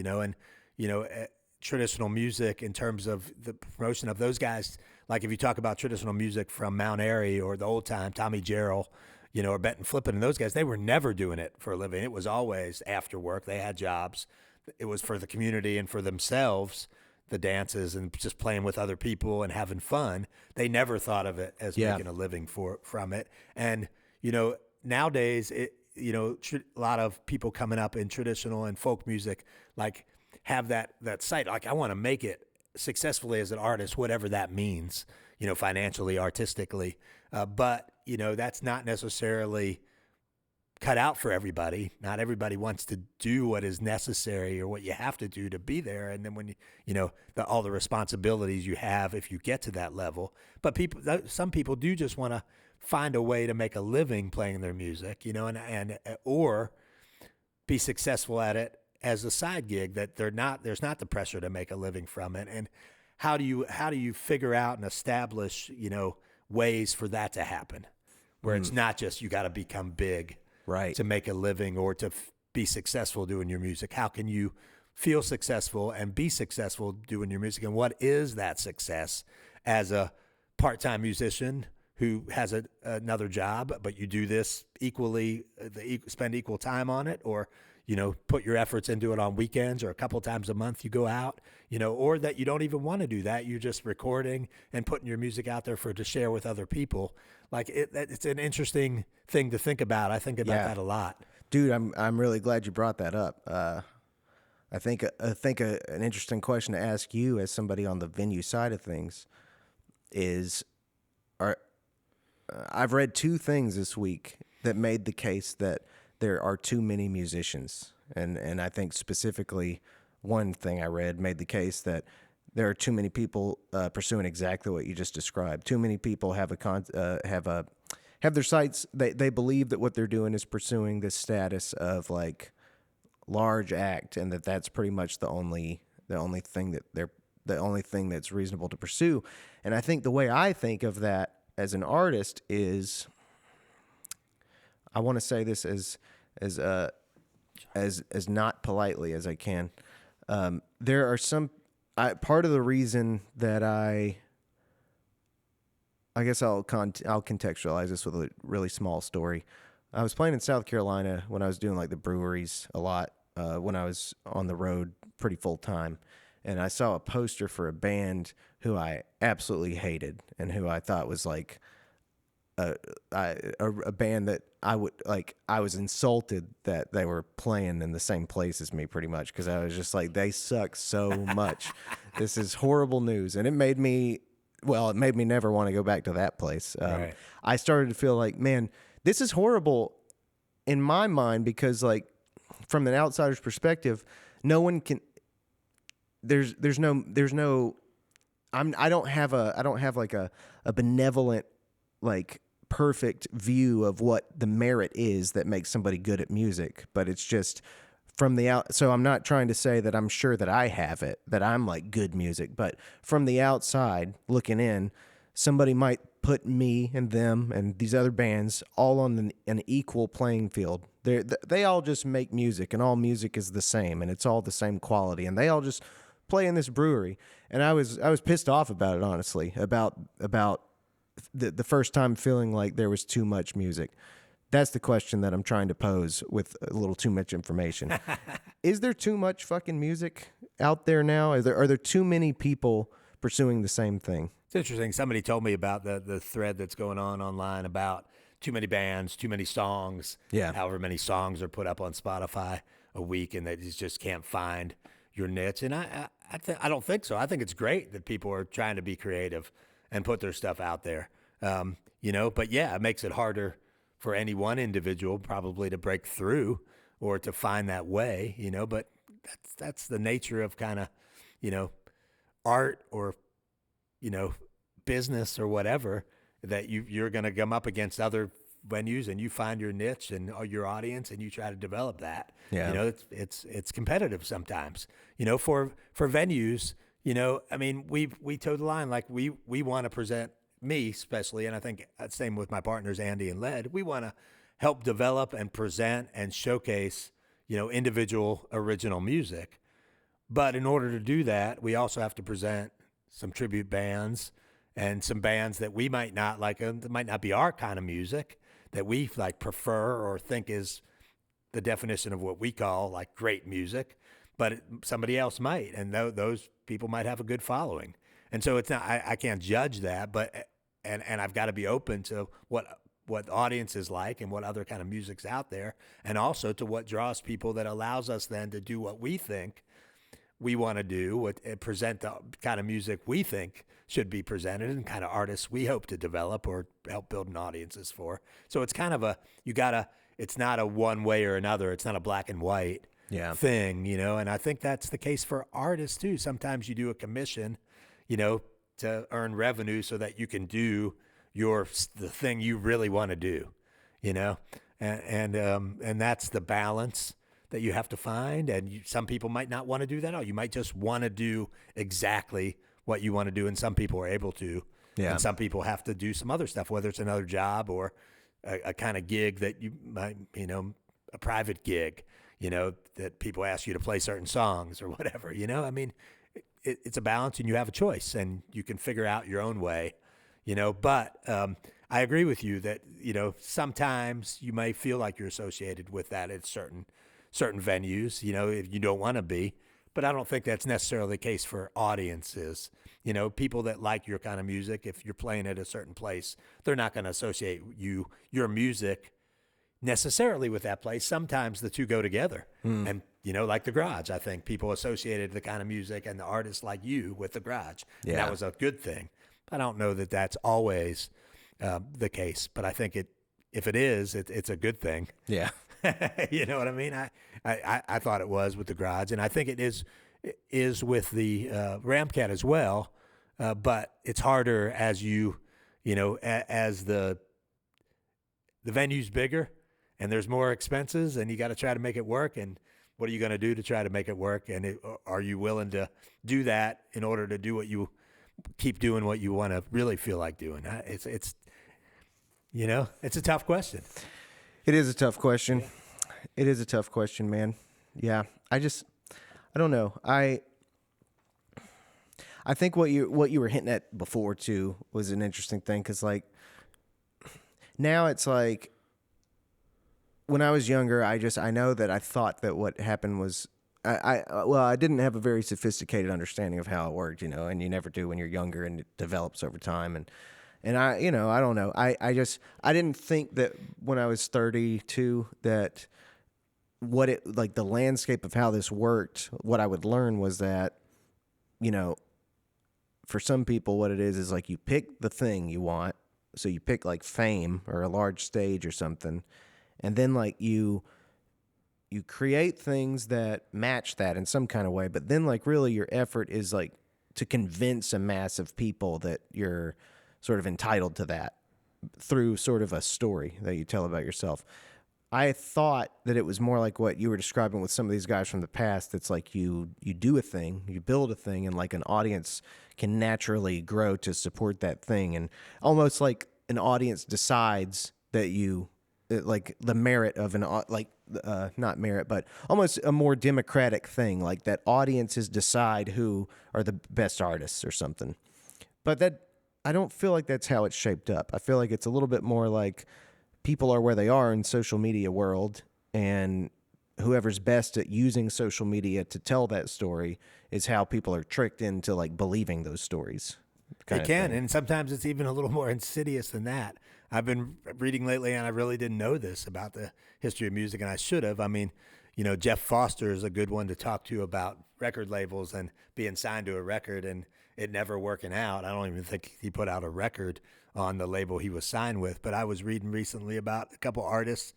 traditional music in terms of the promotion of those guys, like if you talk about traditional music from Mount Airy or the old time, Tommy Jarrell, or Benton Flippin and those guys, they were never doing it for a living. It was always after work. They had jobs. It was for the community and for themselves, the dances and just playing with other people and having fun. They never thought of it as making a living from it. And, nowadays, a lot of people coming up in traditional and folk music, like have that sight, like I want to make it successfully as an artist, whatever that means, financially, artistically. But, that's not necessarily cut out for everybody. Not everybody wants to do what is necessary or what you have to do to be there. And then when all the responsibilities you have if you get to that level. But some people do just want to find a way to make a living playing their music, and or be successful at it as a side gig, that there's not the pressure to make a living from it. And how do you figure out and establish, ways for that to happen, where it's not just you got to become big right to make a living or to be successful doing your music? How can you feel successful and be successful doing your music? And what is that success as a part-time musician who has another job, but you do this equally, spend equal time on it, or, put your efforts into it on weekends, or a couple times a month you go out, or that you don't even want to do that. You're just recording and putting your music out there to share with other people. Like it's an interesting thing to think about. I think about that a lot. Dude, I'm really glad you brought that up. I think an interesting question to ask you as somebody on the venue side of things is, I've read two things this week that made the case that there are too many musicians. And I think specifically one thing I read made the case that there are too many people pursuing exactly what you just described. Too many people have their sights. They believe that what they're doing is pursuing this status of like large act, and that's pretty much the only thing that's reasonable to pursue. And I think the way I think of that as an artist is, I want to say this as not politely as I can. There are part of the reason that I guess I'll contextualize this with a really small story. I was playing in South Carolina when I was doing like the breweries a lot, when I was on the road pretty full time. And I saw a poster for a band who I absolutely hated and who I thought was like a band that I was insulted that they were playing in the same place as me, pretty much, because I was just like, they suck so much. This is horrible news. And it made me never want to go back to that place. Right. I started to feel like, man, this is horrible in my mind, because like from an outsider's perspective, no one can. There's no. I don't have like a benevolent, like perfect view of what the merit is that makes somebody good at music, but it's just from the out. So I'm not trying to say that I'm sure that I have it, that I'm like good music, but from the outside looking in, somebody might put me and them and these other bands all on an equal playing field. They all just make music, and all music is the same, and it's all the same quality, and they all just play in this brewery. And I was pissed off about it, honestly, about the first time feeling like there was too much music. That's the question that I'm trying to pose with a little too much information. Is there too much fucking music out there now? Are there too many people pursuing the same thing? It's interesting. Somebody told me about the thread that's going on online about too many bands, too many songs. Yeah. However many songs are put up on Spotify a week, and that you just can't find your niche. And I don't think so. I think it's great that people are trying to be creative and put their stuff out there. But yeah, it makes it harder for any one individual probably to break through or to find that way, but that's the nature of kind of, art or, business or whatever, that you're going to come up against other venues and you find your niche and your audience and you try to develop that. Yeah. It's competitive sometimes, for venues, we toe the line. Like we want to present, me especially, and I think same with my partners, Andy and Led, we want to help develop and present and showcase, individual original music. But in order to do that, we also have to present some tribute bands and some bands that we might not like, that might not be our kind of music, that we like prefer or think is the definition of what we call like great music, but somebody else might, and those people might have a good following. And so it's not, I can't judge that, but and I've got to be open to what the audience is like and what other kind of music's out there, and also to what draws people that allows us then to do what we think we want to do, present the kind of music we think should be presented, and kind of artists we hope to develop or help build an audiences for. So it's kind of it's not a one way or another. It's not a black and white thing, and I think that's the case for artists too. Sometimes you do a commission, to earn revenue so that you can do the thing you really want to do, and that's the balance that you have to find. And some people might not want to do that. Or you might just want to do exactly what you want to do. And some people are able to, and some people have to do some other stuff, whether it's another job or a kind of gig that you might, a private gig, that people ask you to play certain songs or whatever, I mean, it's a balance, and you have a choice, and you can figure out your own way, but I agree with you that, sometimes you may feel like you're associated with that at certain venues, if you don't want to be, but I don't think that's necessarily the case for audiences. People that like your kind of music, if you're playing at a certain place, they're not going to associate your music necessarily with that place. Sometimes the two go together. And, like the Garage, I think people associated the kind of music and the artists like you with the Garage. Yeah. And that was a good thing. I don't know that that's always the case, but I think if it is, it's a good thing. Yeah. You know what I mean? I thought it was with the Garage, and I think it is with the Ramkat as well. But it's harder as as the venue's bigger and there's more expenses, and you got to try to make it work. And what are you going to do to try to make it work? And are you willing to do that in order to do keep doing what you want to really feel like doing? It's a tough question. It is a tough question. Yeah. It is a tough question, man. Yeah. I don't know. I think what you were hinting at before too was an interesting thing. 'Cause like now it's like when I was younger, I know that I thought that what happened was I didn't have a very sophisticated understanding of how it worked, and you never do when you're younger, and it develops over time. And I, I don't know. I didn't think that when I was 32 that the landscape of how this worked, what I would learn was that, for some people, what it is like you pick the thing you want. So you pick like fame or a large stage or something. And then like you create things that match that in some kind of way. But then like really your effort is like to convince a mass of people that you're sort of entitled to that through sort of a story that you tell about yourself. I thought that it was more like what you were describing with some of these guys from the past. It's like you do a thing, you build a thing, and like an audience can naturally grow to support that thing. And almost like an audience decides that like the merit of not merit, but almost a more democratic thing, like that audiences decide who are the best artists or something. But I don't feel like that's how it's shaped up. I feel like it's a little bit more like people are where they are in social media world, and whoever's best at using social media to tell that story is how people are tricked into like believing those stories. They can, and sometimes it's even a little more insidious than that. I've been reading lately, and I really didn't know this about the history of music, and I should have. I mean, Jeff Foster is a good one to talk to about record labels and being signed to a record and it never working out. I don't even think he put out a record on the label he was signed with. But I was reading recently about a couple artists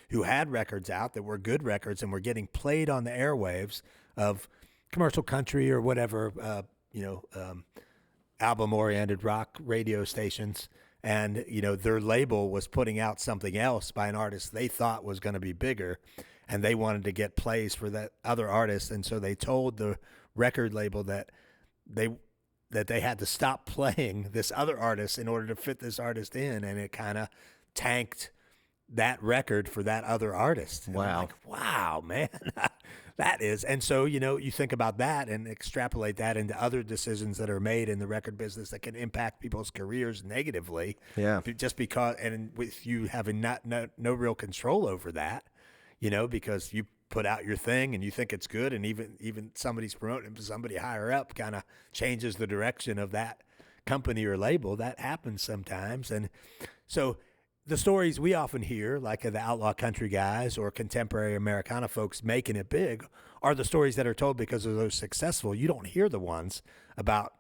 who had records out that were good records and were getting played on the airwaves of commercial country or whatever, album-oriented rock radio stations. And, their label was putting out something else by an artist they thought was going to be bigger, and they wanted to get plays for that other artist. And so they told the record label that they had to stop playing this other artist in order to fit this artist in, and it kind of tanked that record for that other artist. And wow. I'm like, wow, man. That is. And so, you think about that and extrapolate that into other decisions that are made in the record business that can impact people's careers negatively. Yeah. Just because, and with you having no real control over that, because you put out your thing and you think it's good, and even somebody's promoting, somebody higher up kind of changes the direction of that company or label. That happens sometimes. And so the stories we often hear, like the outlaw country guys or contemporary Americana folks making it big, are the stories that are told because of those successful. You don't hear the ones about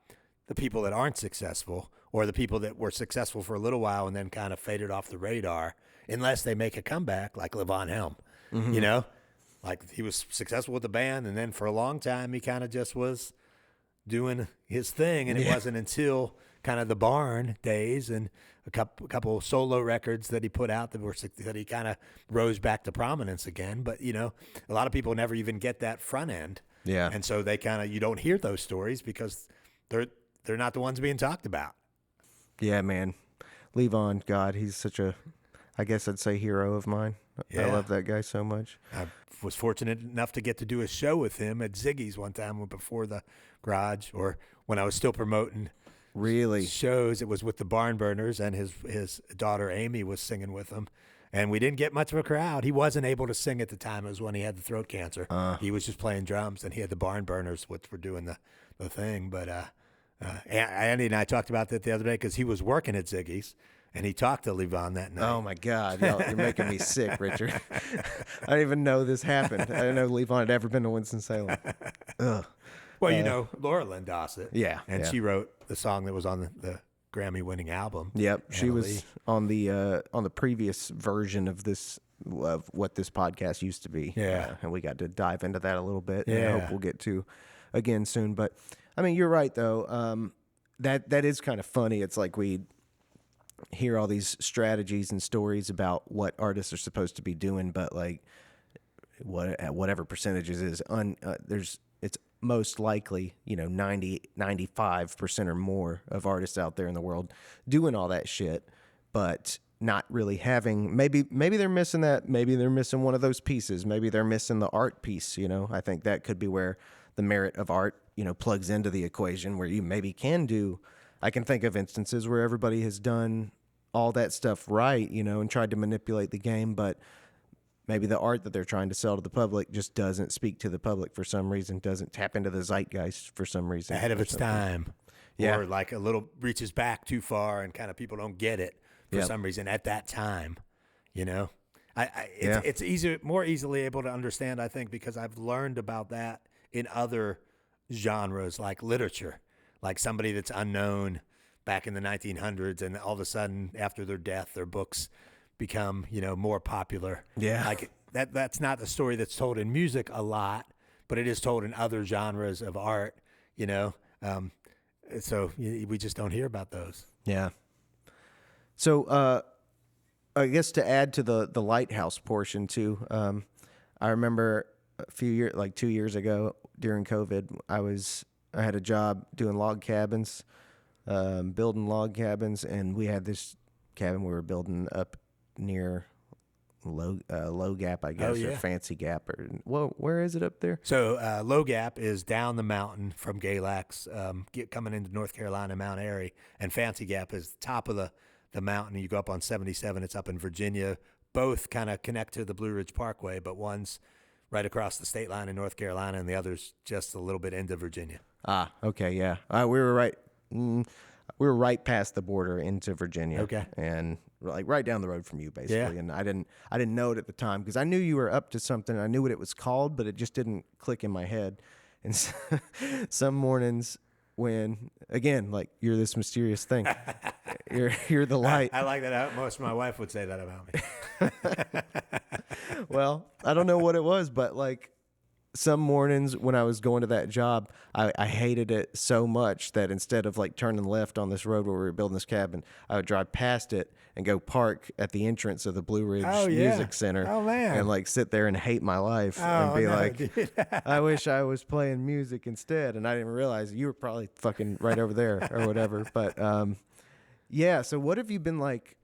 the people that aren't successful or the people that were successful for a little while and then kind of faded off the radar unless they make a comeback like Levon Helm, you know? Like he was successful with the band and then for a long time he kind of just was doing his thing, and it wasn't until kind of the Barn days and a couple solo records that he put out that he kind of rose back to prominence again. But you know, a lot of people never even get that front end, and so they kind of you don't hear those stories because they're not the ones being talked about. Yeah, man, Levon, God, he's such a, I guess I'd say hero of mine. I love that guy so much. I was fortunate enough to get to do a show with him at Ziggy's one time before the Garage, or when I was still promoting shows. It was with the Barn Burners, and his daughter Amy was singing with him, and we didn't get much of a crowd. He wasn't able to sing at the time. It was when he had the throat cancer. He was just playing drums, and he had the Barn Burners, which were doing the thing. But Andy and I talked about that the other day because he was working at Ziggy's. And he talked to Levon that night. Oh, my God. You're making me sick, Richard. I didn't even know this happened. I didn't know Levon had ever been to Winston-Salem. Ugh. Well, you know, Laura Lynn Dossett. Yeah. And she wrote the song that was on the Grammy-winning album. Yep. She was on the previous version of what this podcast used to be. Yeah. And we got to dive into that a little bit. Yeah. And I hope we'll get to again soon. But, I mean, you're right, though. That is kind of funny. It's like we hear all these strategies and stories about what artists are supposed to be doing, but like whatever percentages is it's most likely, 95% or more of artists out there in the world doing all that shit, but not really having, maybe they're missing that. Maybe they're missing one of those pieces. Maybe they're missing the art piece. I think that could be where the merit of art, plugs into the equation, where you maybe can do. I can think of instances where everybody has done all that stuff right, and tried to manipulate the game, but maybe the art that they're trying to sell to the public just doesn't speak to the public for some reason, doesn't tap into the zeitgeist for some reason. Ahead of its time. Yeah. Or like a little reaches back too far and kind of people don't get it for some reason at that time, It's more easily able to understand, I think, because I've learned about that in other genres like literature. Like somebody that's unknown back in the 1900s, and all of a sudden, after their death, their books become, more popular. Yeah. Like that's not the story that's told in music a lot, but it is told in other genres of art, So we just don't hear about those. Yeah. So I guess to add to the Lighthouse portion too, I remember a few years, like 2 years ago during COVID, I had a job doing log cabins, building log cabins, and we had this cabin we were building up near Low Gap, I guess, or Fancy Gap, or where is it up there? So Low Gap is down the mountain from Galax, coming into North Carolina, Mount Airy, and Fancy Gap is top of the mountain. You go up on 77, it's up in Virginia. Both kind of connect to the Blue Ridge Parkway, but one's right across the state line in North Carolina, and the other's just a little bit into Virginia. Ah, okay, yeah. We were right past the border into Virginia. Okay, and like right down the road from you, basically. Yeah. And I didn't know it at the time because I knew you were up to something. I knew what it was called, but it just didn't click in my head. And some mornings, when again, like you're this mysterious thing, you're the light. I like that. Most of my wife would say that about me. Well, I don't know what it was, but like some mornings when I was going to that job, I hated it so much that instead of like turning left on this road where we were building this cabin, I would drive past it and go park at the entrance of the Blue Ridge Music Center. Oh, man. And like sit there and hate my life and be I wish I was playing music instead. And I didn't realize you were probably fucking right over there or whatever. But yeah, so what have you been like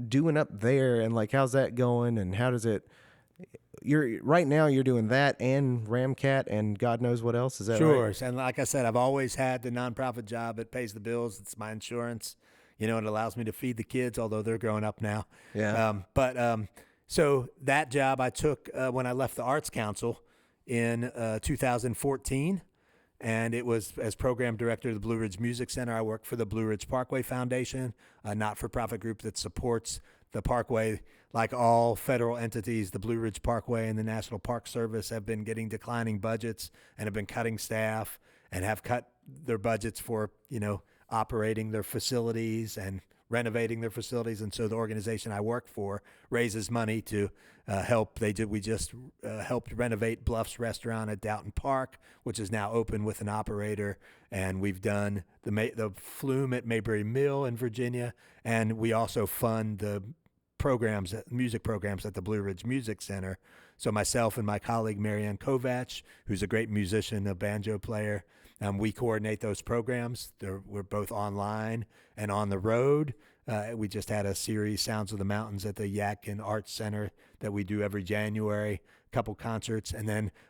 doing up there, and like how's that going, and how does it... Right now you're doing that and Ramkat and God knows what else. Is that right? Sure. And like I said, I've always had the nonprofit job. It pays the bills. It's my insurance. It allows me to feed the kids, although they're growing up now. Yeah. So that job I took when I left the Arts Council in 2014. And it was as program director of the Blue Ridge Music Center. I work for the Blue Ridge Parkway Foundation, a not-for-profit group that supports the Parkway. Like all federal entities, the Blue Ridge Parkway and the National Park Service have been getting declining budgets and have been cutting staff and have cut their budgets for, operating their facilities and renovating their facilities. And so the organization I work for raises money to help. We just helped renovate Bluff's restaurant at Downton Park, which is now open with an operator. And we've done the Flume at Mayberry Mill in Virginia. And we also fund the music programs at the Blue Ridge Music Center. So myself and my colleague, Marianne Kovach, who's a great musician, a banjo player, we coordinate those programs. We're both online and on the road. We just had a series, Sounds of the Mountains, at the Yadkin Arts Center that we do every January, a couple concerts.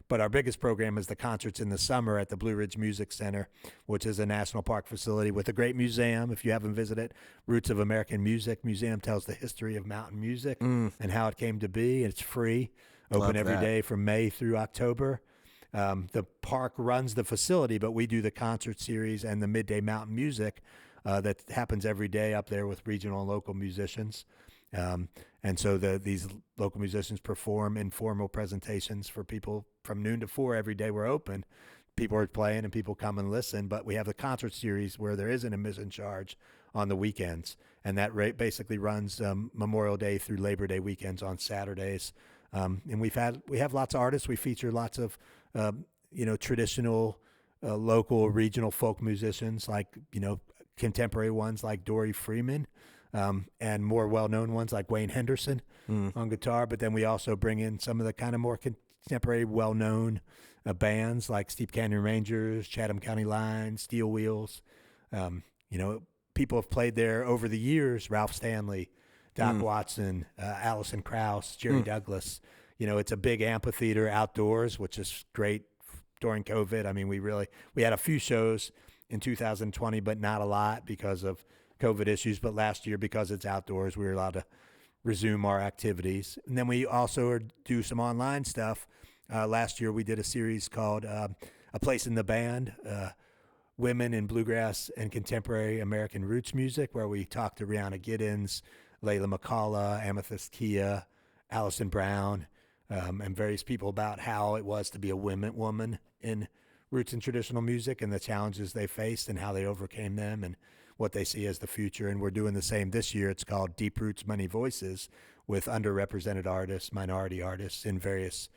But our biggest program is the concerts in the summer at the Blue Ridge Music Center, which is a national park facility with a great museum. If you haven't visited, Roots of American Music Museum tells the history of mountain music and how it came to be. It's free, open every day from May through October. The park runs the facility, but we do the concert series and the midday mountain music that happens every day up there with regional and local musicians. And so these local musicians perform informal presentations for people from noon to 4 every day we're open. People are playing and people come and listen, but we have the concert series where there is an admission charge on the weekends. And that basically runs Memorial Day through Labor Day weekends on Saturdays. And we have lots of artists. We feature lots of traditional, local, regional folk musicians, like, contemporary ones like Dory Freeman, and more well-known ones like Wayne Henderson on guitar. But then we also bring in some of the kind of more contemporary, well-known bands like Steep Canyon Rangers, Chatham County Line, Steel Wheels. People have played there over the years. Ralph Stanley, Doc Watson, Allison Krauss, Jerry Douglas. It's a big amphitheater outdoors, which is great during COVID. I mean, we had a few shows in 2020, but not a lot because of COVID issues. But last year, because it's outdoors, we were allowed to resume our activities. And then we also do some online stuff. Last year, we did a series called A Place in the Band, Women in Bluegrass and Contemporary American Roots Music, where we talked to Rihanna Giddens, Layla McCullough, Amethyst Kia, Allison Brown, and various people about how it was to be a woman in roots and traditional music and the challenges they faced and how they overcame them and what they see as the future. And we're doing the same this year. It's called Deep Roots, Many Voices, with underrepresented artists, minority artists in various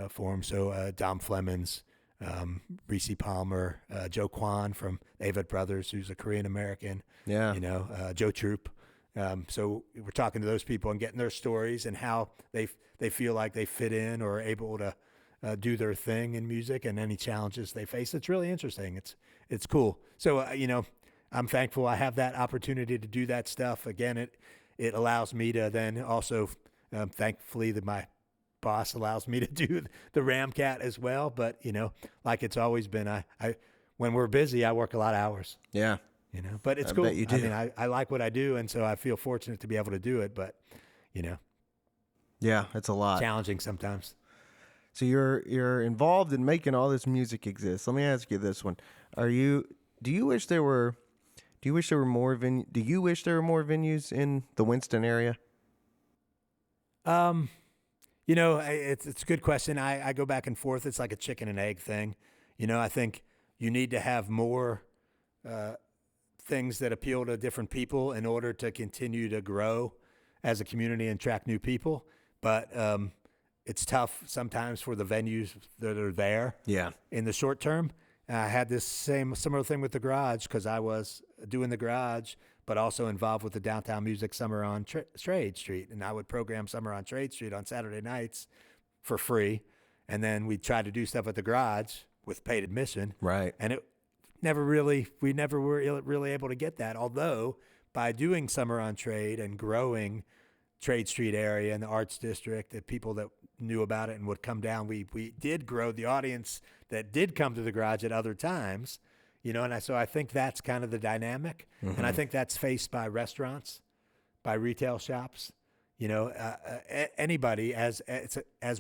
forms. So Dom Flemons, Reese Palmer, Joe Kwan from Avett Brothers, who's a Korean American. Yeah. Joe Troop. So we're talking to those people and getting their stories and how they feel like they fit in or are able to do their thing in music and any challenges they face. It's really interesting. It's cool. So, I'm thankful I have that opportunity to do that stuff. Again, it allows me to then also, thankfully that my boss allows me to do the Ramkat as well. But, like it's always been, I when we're busy, I work a lot of hours. Yeah. But it's cool. Bet you do. I mean, I like what I do, and so I feel fortunate to be able to do it. But, yeah, it's a lot. Challenging sometimes. So you're involved in making all this music exist. Let me ask you this one: do you wish there were more venues in the Winston area? It's a good question. I go back and forth. It's like a chicken and egg thing. I think you need to have more things that appeal to different people in order to continue to grow as a community and attract new people. But it's tough sometimes for the venues that are there. Yeah. In the short term, I had this similar thing with the Garage because I was doing the Garage, but also involved with the Downtown Music Summer on Trade Street, and I would program Summer on Trade Street on Saturday nights for free, and then we'd try to do stuff at the Garage with paid admission. Right. And we never were really able to get that. Although by doing Summer on Trade and growing Trade Street area and the Arts District, the people that knew about it and would come down, we did grow the audience that did come to the Garage at other times, so I think that's kind of the dynamic. Mm-hmm. And I think that's faced by restaurants, by retail shops, anybody as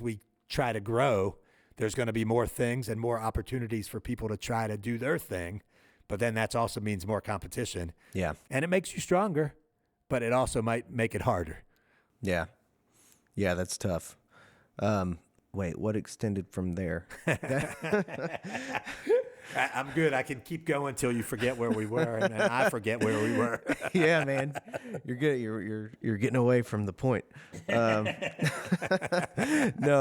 we try to grow. there's going to be more things and more opportunities for people to try to do their thing. But then that also means more competition. Yeah. And it makes you stronger, but it also might make it harder. Yeah. Yeah, that's tough. Wait, what extended from there? I'm good. I can keep going until you forget where we were, and then I forget where we were. Yeah, man, you're good. You're getting away from the point. No,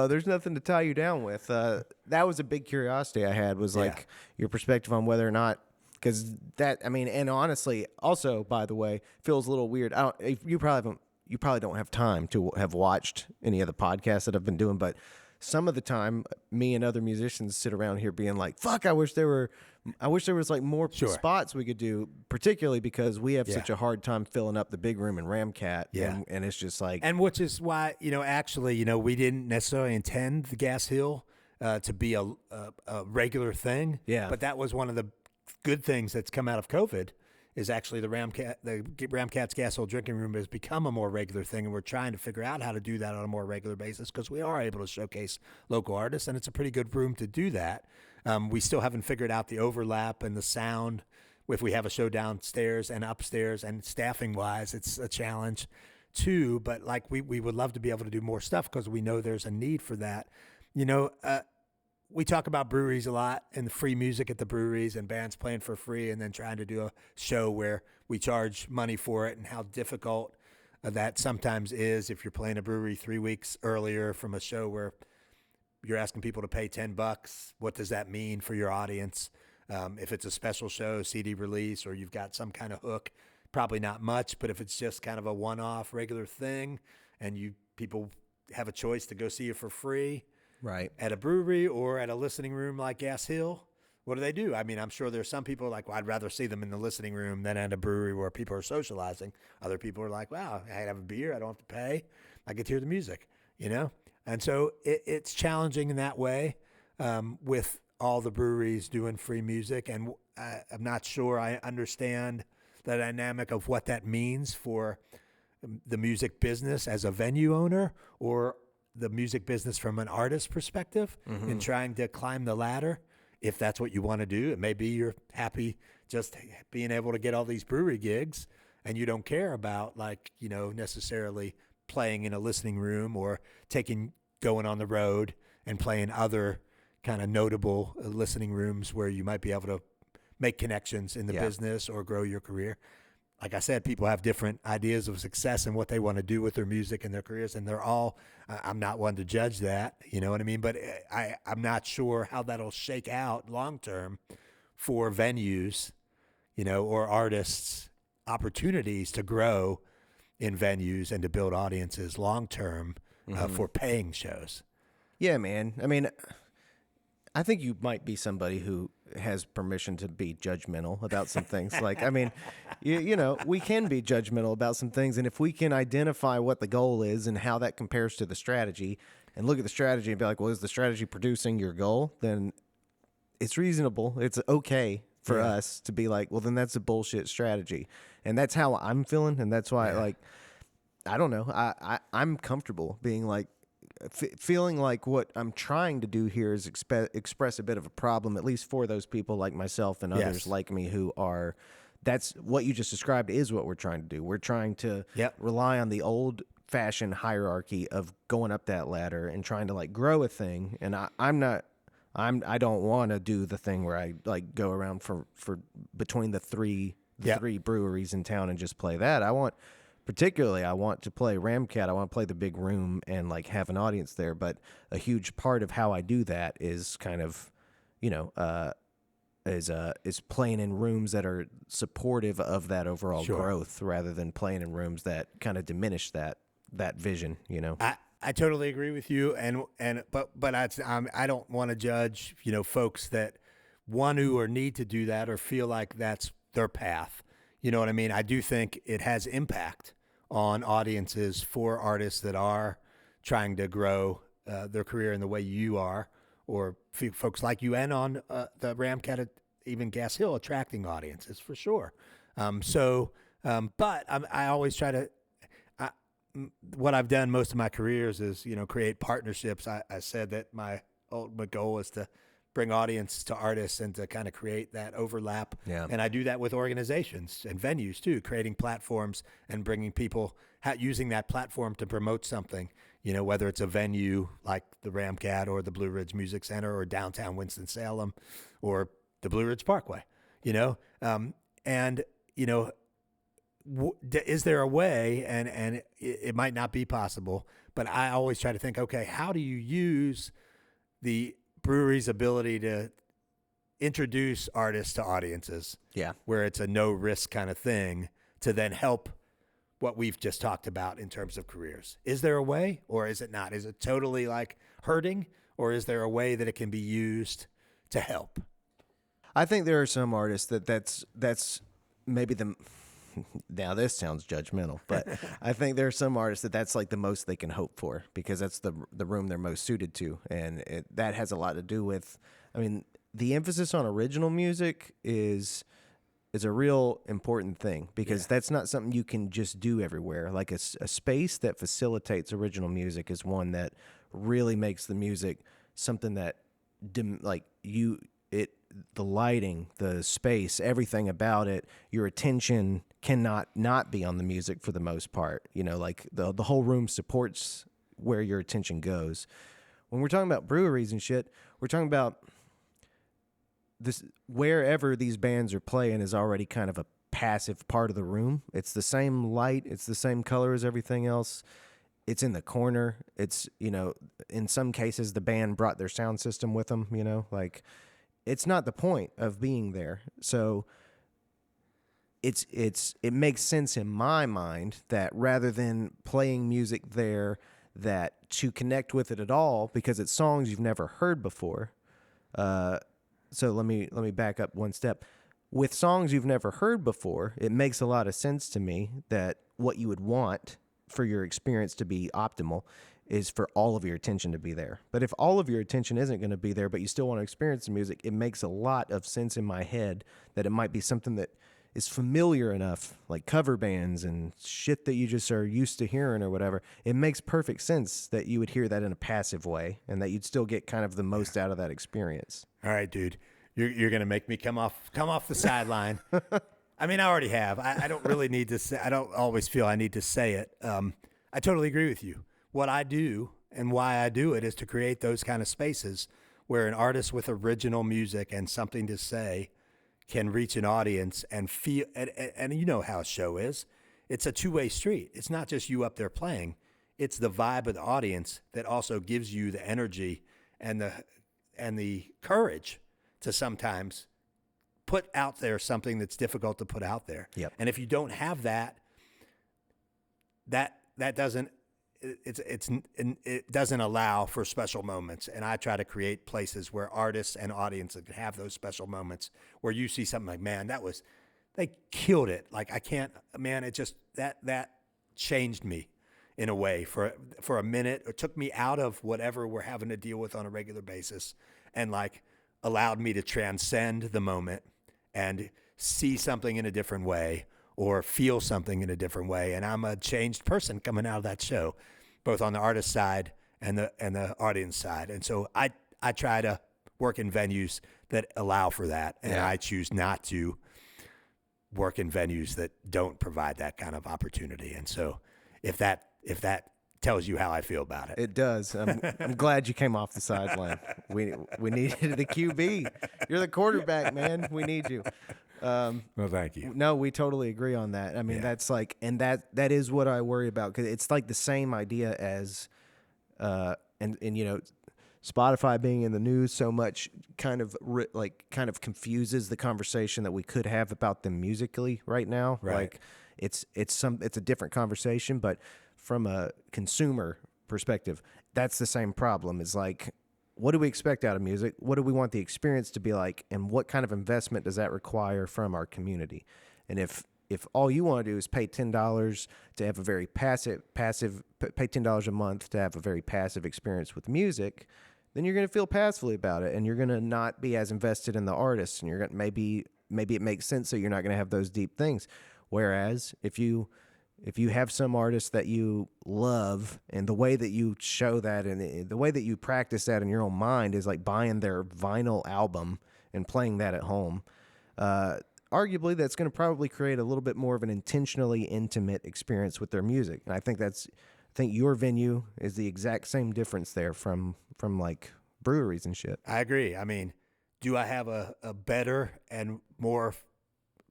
there's nothing to tie you down with. That was a big curiosity I had, was like your perspective on whether or not, because that, I mean, and honestly, also, by the way, feels a little weird. You probably don't have time to have watched any of the podcasts that I've been doing, but some of the time, me and other musicians sit around here being like, "Fuck! I wish there was like more spots we could do." Particularly because we have such a hard time filling up the big room in Ramkat, and it's just like, and which is why actually we didn't necessarily intend the Gas Hill to be a regular thing. Yeah, but that was one of the good things that's come out of COVID. Is actually the Ramkat's Gas Hill Drinking Room has become a more regular thing, and we're trying to figure out how to do that on a more regular basis because we are able to showcase local artists, and it's a pretty good room to do that. We still haven't figured out the overlap and the sound. If we have a show downstairs and upstairs, and staffing-wise, it's a challenge too. But like we would love to be able to do more stuff because we know there's a need for that. We talk about breweries a lot and the free music at the breweries and bands playing for free and then trying to do a show where we charge money for it, and how difficult that sometimes is if you're playing a brewery 3 weeks earlier from a show where you're asking people to pay $10. What does that mean for your audience? If it's a special show, CD release, or you've got some kind of hook, probably not much. But if it's just kind of a one-off regular thing and people have a choice to go see you for free, right, at a brewery or at a listening room like Gas Hill, what do? I mean, I'm sure there's some people like, well, I'd rather see them in the listening room than at a brewery where people are socializing. Other people are like, wow, I have a beer, I don't have to pay, I get to hear the music, And so it's challenging in that way with all the breweries doing free music. And I'm not sure I understand the dynamic of what that means for the music business as a venue owner, or the music business from an artist perspective, in trying to climb the ladder. If that's what you want to do, it may be you're happy just being able to get all these brewery gigs and you don't care about necessarily playing in a listening room or going on the road and playing other kind of notable listening rooms where you might be able to make connections in the business or grow your career. Like I said, people have different ideas of success and what they want to do with their music and their careers, and they're all, I'm not one to judge that, you know what I mean? But I'm not sure how that'll shake out long-term for venues, or artists' opportunities to grow in venues and to build audiences long-term for paying shows. Yeah, man. I mean, I think you might be somebody who has permission to be judgmental about some things. Like, I mean, we can be judgmental about some things. And if we can identify what the goal is and how that compares to the strategy, and look at the strategy and be like, well, is the strategy producing your goal? Then it's reasonable. It's okay for us to be like, well, then that's a bullshit strategy. And that's how I'm feeling. And that's why, I don't know. I'm comfortable being like, feeling like what I'm trying to do here is express a bit of a problem, at least for those people like myself and others like me who are, that's what you just described is what we're trying to do. We're trying to rely on the old fashioned hierarchy of going up that ladder and trying to grow a thing. And I don't want to do the thing where I go around for between the three breweries in town and just play that. I want to play Ramkat. I want to play the big room and have an audience there. But a huge part of how I do that is kind of, is playing in rooms that are supportive of that overall growth, rather than playing in rooms that kind of diminish that vision. I totally agree with you, but I don't want to judge folks that want to or need to do that or feel like that's their path. You know what I mean? I do think it has impact on audiences for artists that are trying to grow their career in the way you are, or folks like you, and on the Ramkat, even Gas Hill, attracting audiences for sure. But I always try to, what I've done most of my careers is, create partnerships. I said that my ultimate goal is to bring audience to artists and to kind of create that overlap. Yeah. And I do that with organizations and venues too, creating platforms and bringing people, using that platform to promote something, whether it's a venue like the Ramkat or the Blue Ridge Music Center or downtown Winston-Salem or the Blue Ridge Parkway, is there a way, and it might not be possible, but I always try to think, okay, how do you use the brewery's ability to introduce artists to audiences, where it's a no risk kind of thing, to then help what we've just talked about in terms of careers? Is there a way, or is it not? Is it totally like hurting, or is there a way that it can be used to help? I think there are some artists that's maybe the. Now this sounds judgmental, but I think there are some artists that's like the most they can hope for, because that's the room they're most suited to, and that has a lot to do with. I mean, the emphasis on original music is a real important thing, because that's not something you can just do everywhere. Like a space that facilitates original music is one that really makes the music something that the lighting, the space, everything about it, your attention cannot not be on the music for the most part. Like the whole room supports where your attention goes. When we're talking about breweries and shit, we're talking about this, wherever these bands are playing is already kind of a passive part of the room. It's the same light, it's the same color as everything else. It's in the corner. It's, in some cases the band brought their sound system with them, like it's not the point of being there. So it makes sense in my mind that rather than playing music there, that to connect with it at all, because it's songs you've never heard before. So let me back up one step. With songs you've never heard before, it makes a lot of sense to me that what you would want for your experience to be optimal is for all of your attention to be there. But if all of your attention isn't going to be there, but you still want to experience the music, it makes a lot of sense in my head that it might be something that is familiar enough, like cover bands and shit that you just are used to hearing or whatever. It makes perfect sense that you would hear that in a passive way, and that you'd still get kind of the most out of that experience. All right, dude, you're going to make me come off the sideline. I mean, I already have. I don't really need to say. I don't always feel I need to say it. I totally agree with you. What I do and why I do it is to create those kind of spaces where an artist with original music and something to say can reach an audience and feel, and you know how a show is. It's a two-way street. It's not just you up there playing. It's the vibe of the audience that also gives you the energy and the courage to sometimes put out there something that's difficult to put out there. Yep. And if you don't have that doesn't, it doesn't allow for special moments. And I try to create places where artists and audience can have those special moments where you see something like, man, they killed it. Like it just, that changed me in a way for a minute, or took me out of whatever we're having to deal with on a regular basis, and like allowed me to transcend the moment and see something in a different way or feel something in a different way. And I'm a changed person coming out of that show, both on the artist side and the audience side. And so I try to work in venues that allow for that. And I choose not to work in venues that don't provide that kind of opportunity. And so if that tells you how I feel about it. It does. I'm glad you came off the sideline. We needed the QB. You're the quarterback, man. We need you. Well, thank you. No, we totally agree on that. I mean, that's like, and that is what I worry about, because it's like the same idea as, and Spotify being in the news so much kind of confuses the conversation that we could have about them musically right now. Right. Like it's a different conversation, but from a consumer perspective, that's the same problem. Is like, what do we expect out of music? What do we want the experience to be like? And what kind of investment does that require from our community? And if all you want to do is pay $10 to have a very passive, pay $10 a month to have a very passive experience with music, then you're going to feel passively about it, and you're going to not be as invested in the artist, and you're going to maybe it makes sense that you're not going to have those deep things. Whereas if you if you have some artist that you love, and the way that you show that and the way that you practice that in your own mind is like buying their vinyl album and playing that at home, arguably that's going to probably create a little bit more of an intentionally intimate experience with their music. And I think your venue is the exact same difference there from like breweries and shit. I agree. I mean, do I have a better and more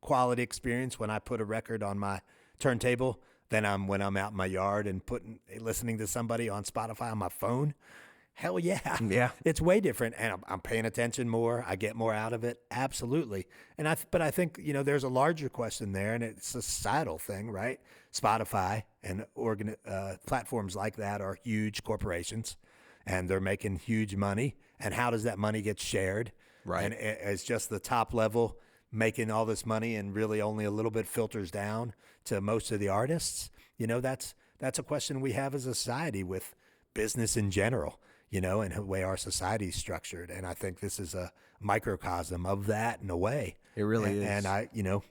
quality experience when I put a record on my turntable than when I'm out in my yard and listening to somebody on Spotify on my phone? Hell yeah. Yeah. It's way different, and I'm paying attention more. I get more out of it. Absolutely. But I think, there's a larger question there, and it's a societal thing, right? Spotify and platforms like that are huge corporations, and they're making huge money. And how does that money get shared? Right. And it's just the top level making all this money, and really only a little bit filters down to most of the artists. That's a question we have as a society with business in general, and the way our society is structured. And I think this is a microcosm of that in a way. It really is. And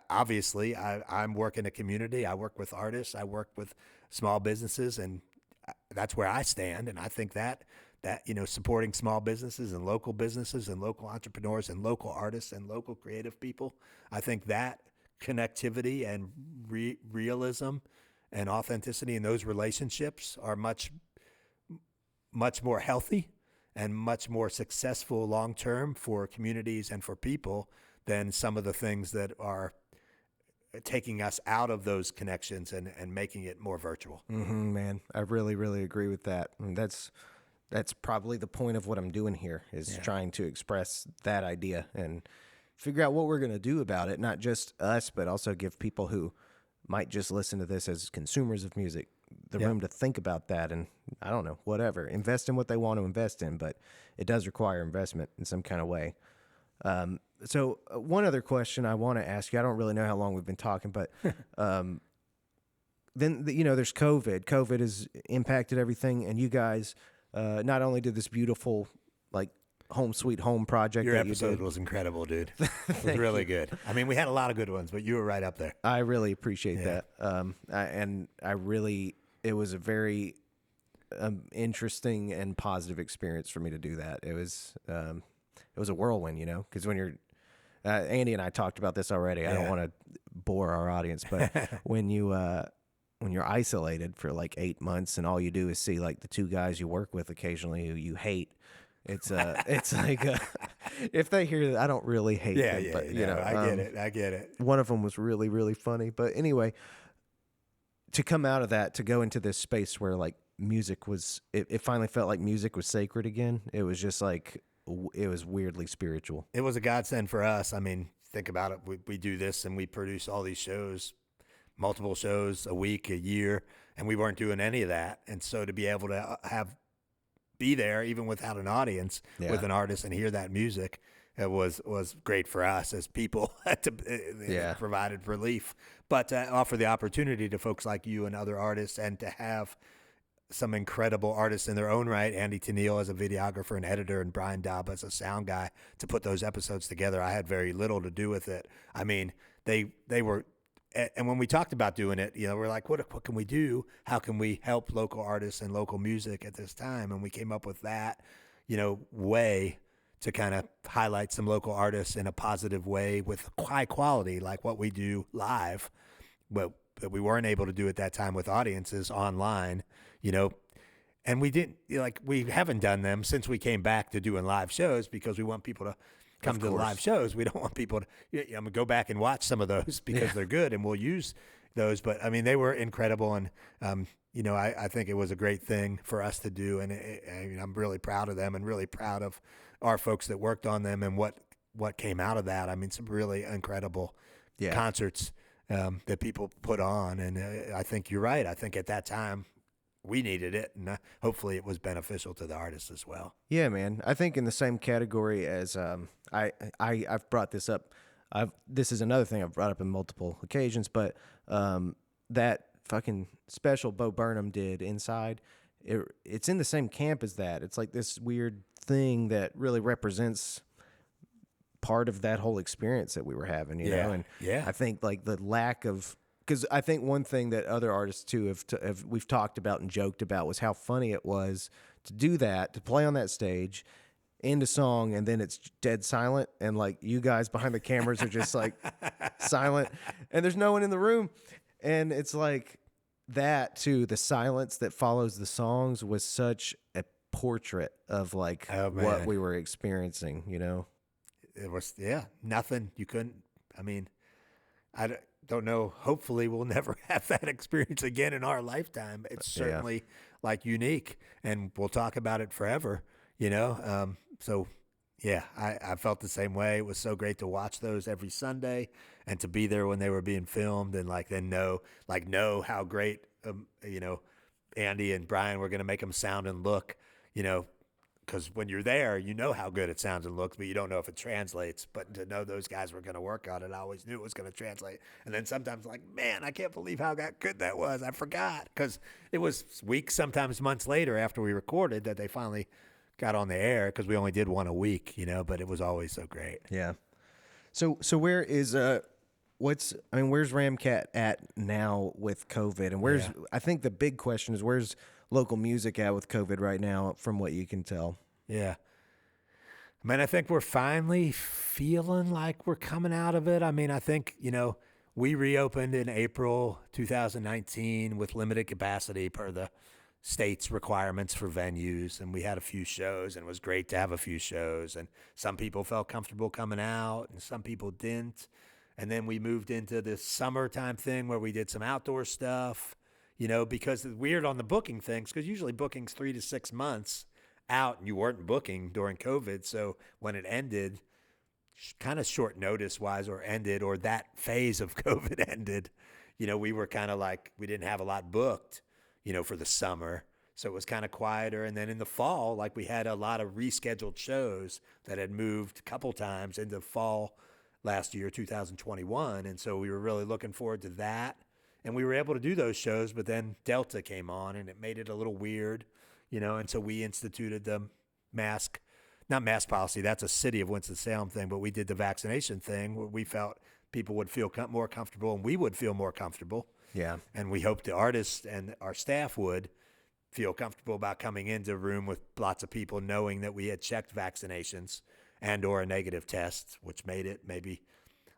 obviously I'm working a community. I work with artists. I work with small businesses, and that's where I stand. And I think that supporting small businesses and local entrepreneurs and local artists and local creative people, I think that connectivity and realism and authenticity in those relationships are much, much more healthy and much more successful long-term for communities and for people than some of the things that are taking us out of those connections and making it more virtual. Mm-hmm, man, I really, really agree with that. I mean, that's probably the point of what I'm doing here is trying to express that idea and figure out what we're going to do about it. Not just us, but also give people who might just listen to this as consumers of music the room to think about that. And I don't know, whatever, invest in what they want to invest in, but it does require investment in some kind of way. So one other question I want to ask you, I don't really know how long we've been talking, but, then, there's COVID. COVID has impacted everything. And you guys, not only did this beautiful, like, Home Sweet Home project. Your episode was incredible, dude. It was really good. I mean, we had a lot of good ones, but you were right up there. I really appreciate that. It was a very interesting and positive experience for me to do that. It was a whirlwind, because when you're, Andy and I talked about this already. I don't want to bore our audience, but when you're isolated for like 8 months and all you do is see like the two guys you work with occasionally who you hate, it's like if they hear that, I don't really hate them, but I get it. One of them was really, really funny, but anyway, to come out of that, to go into this space where like music was, it finally felt like music was sacred again. It was just like, it was weirdly spiritual. It was a godsend for us. I mean, think about it. We do this and we produce all these shows, multiple shows a week, a year, and we weren't doing any of that. And so to be able to be there even without an audience with an artist and hear that music, it was great for us as people. It provided relief, but to offer the opportunity to folks like you and other artists, and to have some incredible artists in their own right, Andy Tennille as a videographer and editor, and Brian Daub as a sound guy, to put those episodes together. I had very little to do with it. I mean, they were. And when we talked about doing it, we're like, what can we do? How can we help local artists and local music at this time? And we came up with that, way to kind of highlight some local artists in a positive way with high quality, like what we do live, but we weren't able to do at that time with audiences online, and we haven't done them since we came back to doing live shows, because we want people to come to the live shows. We don't want people to go back and watch some of those because they're good, and we'll use those. But I mean, they were incredible, and I think it was a great thing for us to do, and I'm really proud of them and really proud of our folks that worked on them and what came out of that. I mean, some really incredible concerts that people put on, and I think you're right. I think at that time we needed it, and hopefully it was beneficial to the artists as well. Yeah, man. I think in the same category as I've brought this up. This is another thing I've brought up on multiple occasions, but that fucking special Bo Burnham did Inside, it's in the same camp as that. It's like this weird thing that really represents part of that whole experience that we were having, you know? And I think like the lack of, because I think one thing that other artists too have we've talked about and joked about was how funny it was to do that, to play on that stage, end a song, and then it's dead silent, and like you guys behind the cameras are just like silent, and there's no one in the room, and it's like that too. The silence that follows the songs was such a portrait of like what we were experiencing. You know, it was nothing. You couldn't. I mean, don't know. Hopefully, we'll never have that experience again in our lifetime. It's certainly like unique, and we'll talk about it forever. You know, so yeah, I felt the same way. It was so great to watch those every Sunday and to be there when they were being filmed, and like then know how great you know, Andy and Brian were going to make them sound and look. You know, because when you're there, you know how good it sounds and looks, but you don't know if it translates. But to know those guys were going to work on it, I always knew it was going to translate. And then sometimes like, man, I can't believe how good that was. I forgot, because it was weeks, sometimes months later after we recorded that they finally got on the air, because we only did one a week, you know, but it was always so great. Yeah. So where is where's Ramkat at now with COVID? And where's I think the big question is, where's local music at with COVID right now, from what you can tell? Yeah. I mean, I think we're finally feeling like we're coming out of it. I mean, I think, you know, we reopened in April 2019 with limited capacity per the state's requirements for venues, and we had a few shows, and it was great to have a few shows, and some people felt comfortable coming out and some people didn't. And then we moved into this summertime thing where we did some outdoor stuff, you know, because it's weird on the booking things, because usually booking's 3 to 6 months out, and you weren't booking during COVID. So when it ended, kind of short notice wise, or ended, or that phase of COVID ended, you know, we were kind of like, we didn't have a lot booked, you know, for the summer. So it was kind of quieter. And then in the fall, like we had a lot of rescheduled shows that had moved a couple times into fall last year, 2021. And so we were really looking forward to that. And we were able to do those shows, but then Delta came on and it made it a little weird, you know. And so we instituted the not mask policy, that's a city of Winston-Salem thing, but we did the vaccination thing where we felt people would feel more comfortable and we would feel more comfortable. Yeah. And we hoped the artists and our staff would feel comfortable about coming into a room with lots of people, knowing that we had checked vaccinations and or a negative test, which made it maybe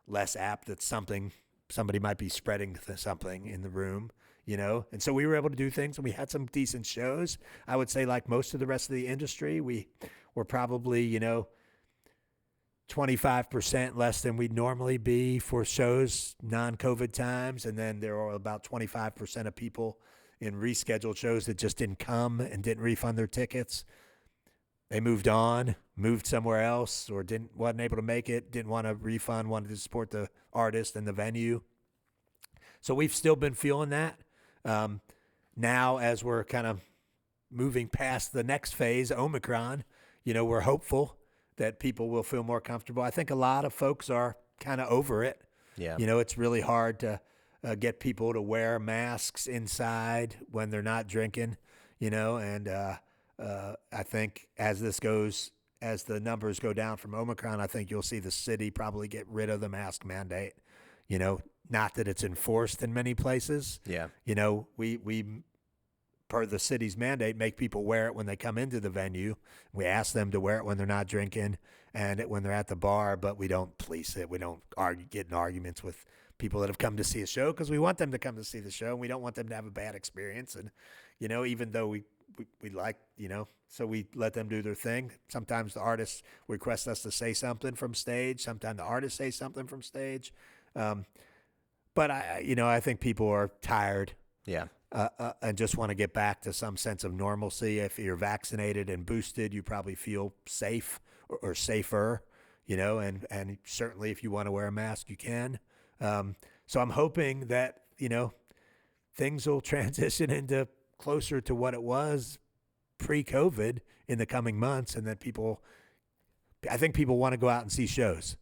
less apt that somebody might be spreading something in the room, you know. And so we were able to do things, and we had some decent shows. I would say, like most of the rest of the industry, we were probably, you know, 25% less than we'd normally be for shows, non-COVID times. And then there are about 25% of people in rescheduled shows that just didn't come and didn't refund their tickets. They moved on, moved somewhere else, or wasn't able to make it, didn't want to refund, wanted to support the artist and the venue. So we've still been feeling that. Now, as we're kind of moving past the next phase, Omicron, you know, we're hopeful that people will feel more comfortable. I think a lot of folks are kind of over it. Yeah. You know, it's really hard to get people to wear masks inside when they're not drinking, you know, and I think as the numbers go down from Omicron, I think you'll see the city probably get rid of the mask mandate, you know, not that it's enforced in many places. Yeah. You know, we per the city's mandate, make people wear it when they come into the venue. We ask them to wear it when they're not drinking and when they're at the bar, but we don't police it. We don't get in arguments with people that have come to see a show, because we want them to come to see the show and we don't want them to have a bad experience. And, you know, even though we like, you know, so we let them do their thing. Sometimes the artists request us to say something from stage. Sometimes the artists say something from stage. But I think people are tired. Yeah. And just want to get back to some sense of normalcy. If you're vaccinated and boosted, you probably feel safe or safer, you know, and certainly if you want to wear a mask, you can. So I'm hoping that, you know, things will transition into closer to what it was pre-COVID in the coming months, and that I think people want to go out and see shows.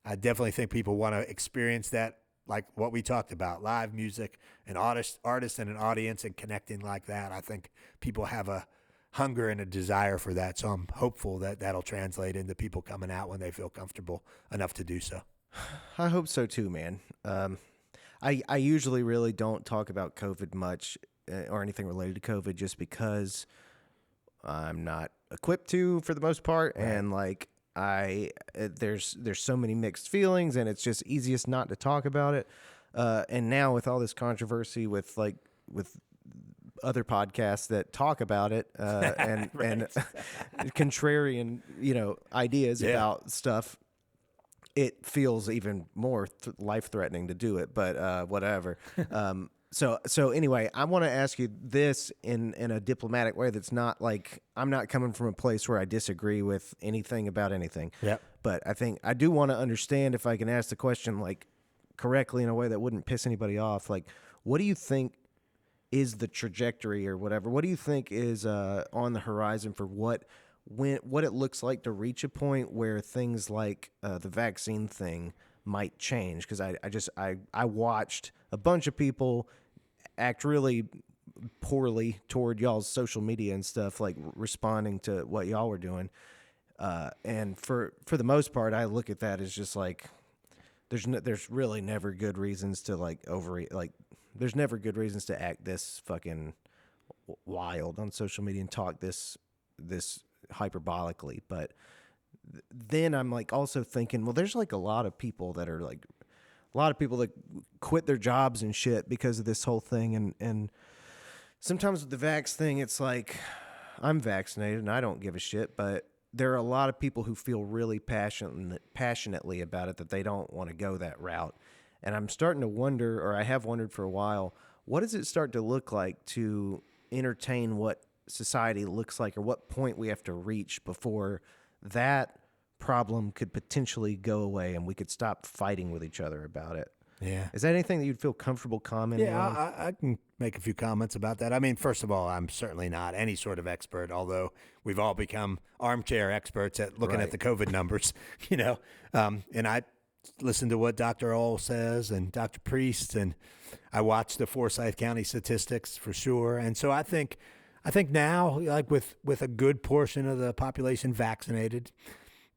I definitely think people want to experience that, like what we talked about, live music, an artist and an audience, and connecting like that. I think people have a hunger and a desire for that. So I'm hopeful that that'll translate into people coming out when they feel comfortable enough to do so. I hope so too, man. I usually really don't talk about COVID much or anything related to COVID just because I'm not equipped to for the most part. Right. And like there's so many mixed feelings and it's just easiest not to talk about it. And now with all this controversy with other podcasts that talk about it and contrarian, ideas about stuff, it feels even more life-threatening to do it, but whatever. So anyway, I want to ask you this in a diplomatic way that's not like, I'm not coming from a place where I disagree with anything about anything. Yep. But I think I do want to understand if I can ask the question like correctly in a way that wouldn't piss anybody off. Like, what do you think is the trajectory or whatever? What do you think is on the horizon for what it looks like to reach a point where things like the vaccine thing might change? Because I watched a bunch of people act really poorly toward y'all's social media and stuff, like responding to what y'all were doing. And for the most part, I look at that as just like there's really never good reasons to there's never good reasons to act this fucking wild on social media and talk this hyperbolically. But then I'm like also thinking, well, there's like a lot of people that quit their jobs and shit because of this whole thing. And sometimes with the vax thing, it's like, I'm vaccinated and I don't give a shit, but there are a lot of people who feel really passionately about it, that they don't want to go that route. And I'm starting to wonder, or I have wondered for a while, what does it start to look like to entertain what society looks like, or what point we have to reach before that problem could potentially go away and we could stop fighting with each other about it? Yeah. Is that anything that you'd feel comfortable commenting on? Yeah, I can make a few comments about that. I mean, first of all, I'm certainly not any sort of expert, although we've all become armchair experts at looking at the COVID numbers, and I listen to what Dr. Ohl says and Dr. Priest, and I watch the Forsyth County statistics for sure. And so I think now, like with a good portion of the population vaccinated,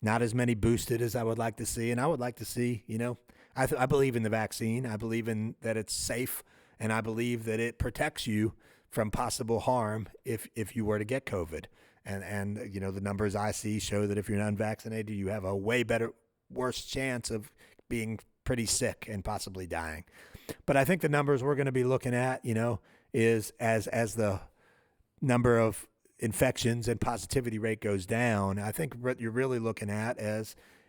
not as many boosted as I would like to see, and I would like to see, I believe in the vaccine. I believe in that it's safe, and I believe that it protects you from possible harm if you were to get COVID. And the numbers I see show that if you're unvaccinated, you have a way worse chance of being pretty sick and possibly dying. But I think the numbers we're going to be looking at, is as the number of infections and positivity rate goes down, I think what you're really looking at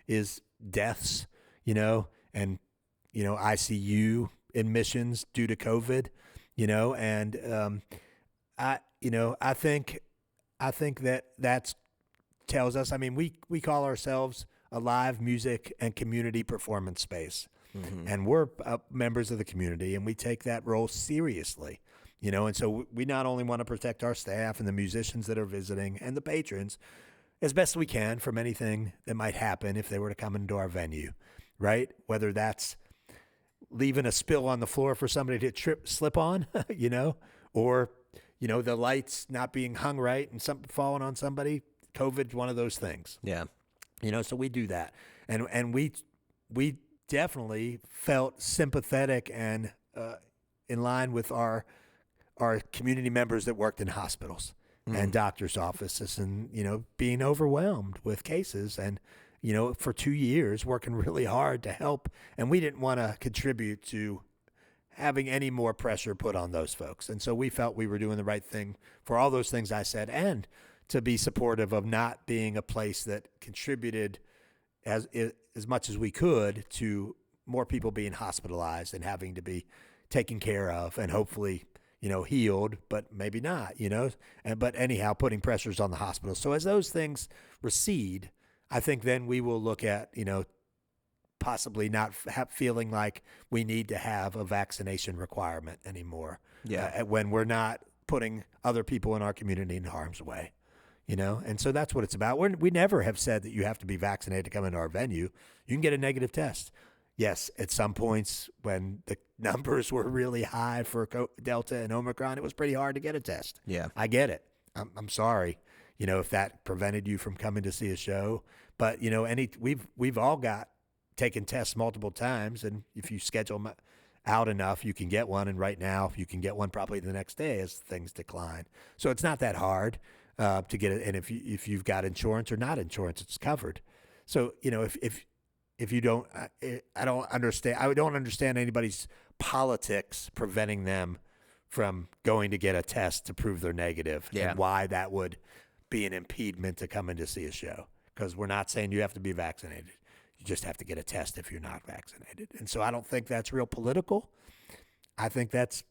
is deaths, and ICU admissions due to COVID, and I think that tells us. I mean, we call ourselves a live music and community performance space, and we're members of the community, and we take that role seriously, and so we not only want to protect our staff and the musicians that are visiting and the patrons as best we can from anything that might happen if they were to come into our venue, right? Whether that's leaving a spill on the floor for somebody to slip on, or, the lights not being hung right and something falling on somebody. COVID's one of those things. Yeah. So we do that. And we definitely felt sympathetic and in line with our community members that worked in hospitals and doctors' offices and, being overwhelmed with cases and, for 2 years working really hard to help. And we didn't want to contribute to having any more pressure put on those folks. And so we felt we were doing the right thing for all those things I said, and to be supportive of not being a place that contributed as much as we could to more people being hospitalized and having to be taken care of and hopefully, healed, but maybe not, but anyhow, putting pressures on the hospitals. So as those things recede, I think then we will look at, possibly not feeling like we need to have a vaccination requirement anymore. Yeah. When we're not putting other people in our community in harm's way, and so that's what it's about. We never have said that you have to be vaccinated to come into our venue. You can get a negative test. Yes, at some points when the numbers were really high for Delta and Omicron, it was pretty hard to get a test. Yeah. I get it. I'm sorry, if that prevented you from coming to see a show. But, we've all got taken tests multiple times, and if you schedule them out enough, you can get one. And right now, you can get one probably the next day as things decline. So it's not that hard to get it. And if you've got insurance or not insurance, it's covered. So if you don't, I don't understand. I don't understand anybody's politics preventing them from going to get a test to prove they're negative, and why that would be an impediment to coming to see a show. Because we're not saying you have to be vaccinated. You just have to get a test if you're not vaccinated. And so I don't think that's real political. I think that's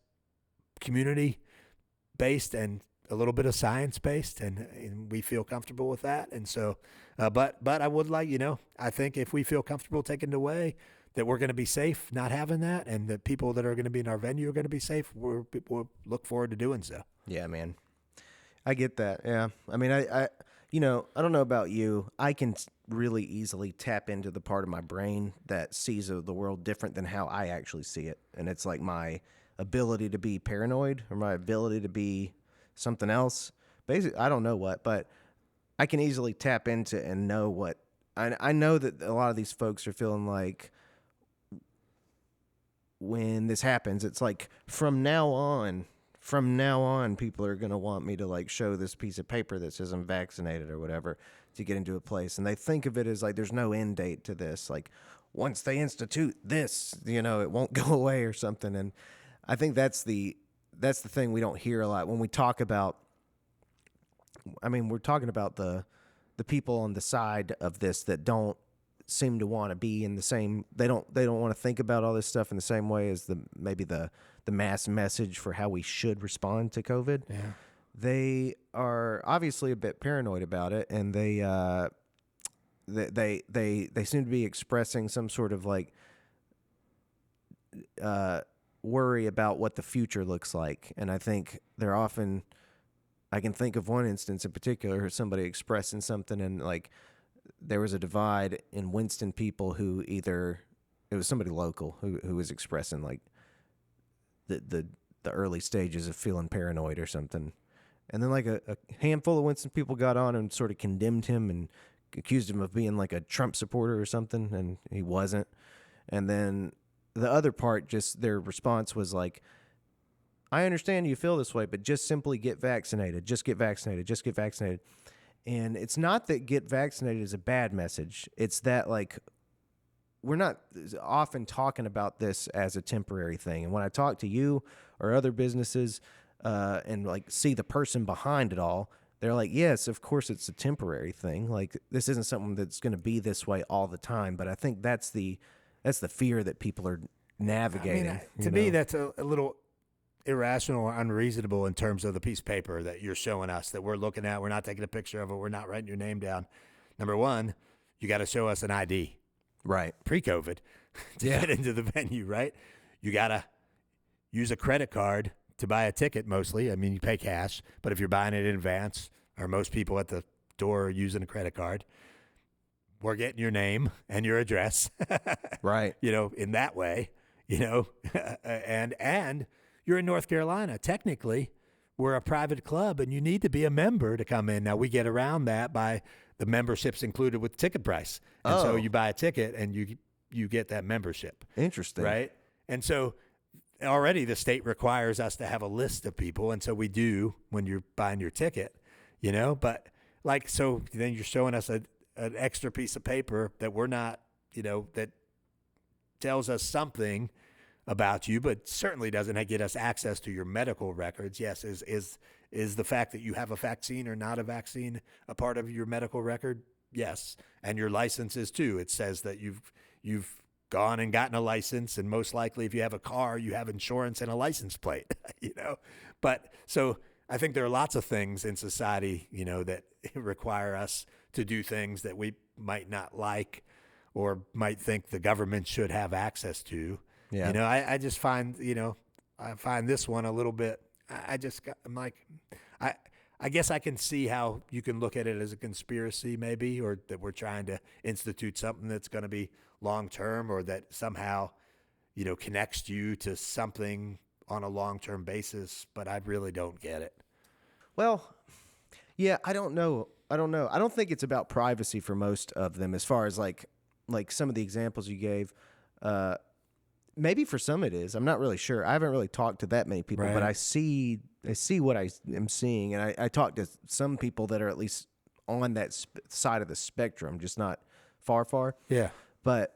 community-based and a little bit of science-based, and we feel comfortable with that. And so, but I would like, I think if we feel comfortable taking it away, that we're going to be safe not having that, and the people that are going to be in our venue are going to be safe, we'll look forward to doing so. Yeah, man. I get that. Yeah. I mean, I don't know about you. I can really easily tap into the part of my brain that sees the world different than how I actually see it. And it's like my ability to be paranoid or my ability to be something else. Basically, I don't know what, but I can easily tap into and know what. I know that a lot of these folks are feeling like when this happens, it's like from now on, people are going to want me to like show this piece of paper that says I'm vaccinated or whatever to get into a place. And they think of it as like there's no end date to this. Like once they institute this, it won't go away or something. And I think that's the thing we don't hear a lot when we talk about. I mean, we're talking about the people on the side of this that don't seem to want to be in the same. They don't want to think about all this stuff in the same way as maybe the mass message for how we should respond to COVID. Yeah. They are obviously a bit paranoid about it, and they seem to be expressing some sort of like worry about what the future looks like. And I think they're often. I can think of one instance in particular, somebody expressing something, and like there was a divide in Winston people who it was somebody local who was expressing like the early stages of feeling paranoid or something. And then like a handful of Winston people got on and sort of condemned him and accused him of being like a Trump supporter or something, and he wasn't. And then the other part, just their response was like, I understand you feel this way, but just simply get vaccinated. Just get vaccinated. Just get vaccinated. And it's not that get vaccinated is a bad message. It's that like we're not often talking about this as a temporary thing. And when I talk to you or other businesses and like see the person behind it all, they're like, yes, of course it's a temporary thing. Like this isn't something that's going to be this way all the time. But I think that's the fear that people are navigating. I mean, to me, that's a little irrational or unreasonable in terms of the piece of paper that you're showing us that we're looking at. We're not taking a picture of it. We're not writing your name down. Number one, you got to show us an ID. Right. Pre-COVID to get into the venue, right? You got to use a credit card to buy a ticket mostly. I mean, you pay cash, but if you're buying it in advance, or most people at the door are using a credit card, we're getting your name and your address. Right. In that way, and you're in North Carolina. Technically, we're a private club, and you need to be a member to come in. Now, we get around that by the membership's included with ticket price. And so you buy a ticket, and you get that membership. Interesting. Right? And so already the state requires us to have a list of people, and so we do when you're buying your ticket, But, so then you're showing us an extra piece of paper that we're not, that tells us something about you, but certainly doesn't get us access to your medical records. Yes, is the fact that you have a vaccine or not a vaccine a part of your medical record? Yes, and your licenses too. It says that you've gone and gotten a license, and most likely, if you have a car, you have insurance and a license plate. But so I think there are lots of things in society, that require us to do things that we might not like or might think the government should have access to. Yeah. I just find, I find this one a little bit, I'm like, I guess I can see how you can look at it as a conspiracy maybe, or that we're trying to institute something that's going to be long-term, or that somehow, connects you to something on a long-term basis, but I really don't get it. Well, yeah, I don't know. I don't think it's about privacy for most of them, as far as like some of the examples you gave. maybe for some it is. I'm not really sure. I haven't really talked to that many people, but I see what I am seeing, and I talk to some people that are at least on that side of the spectrum, just not far. Yeah. But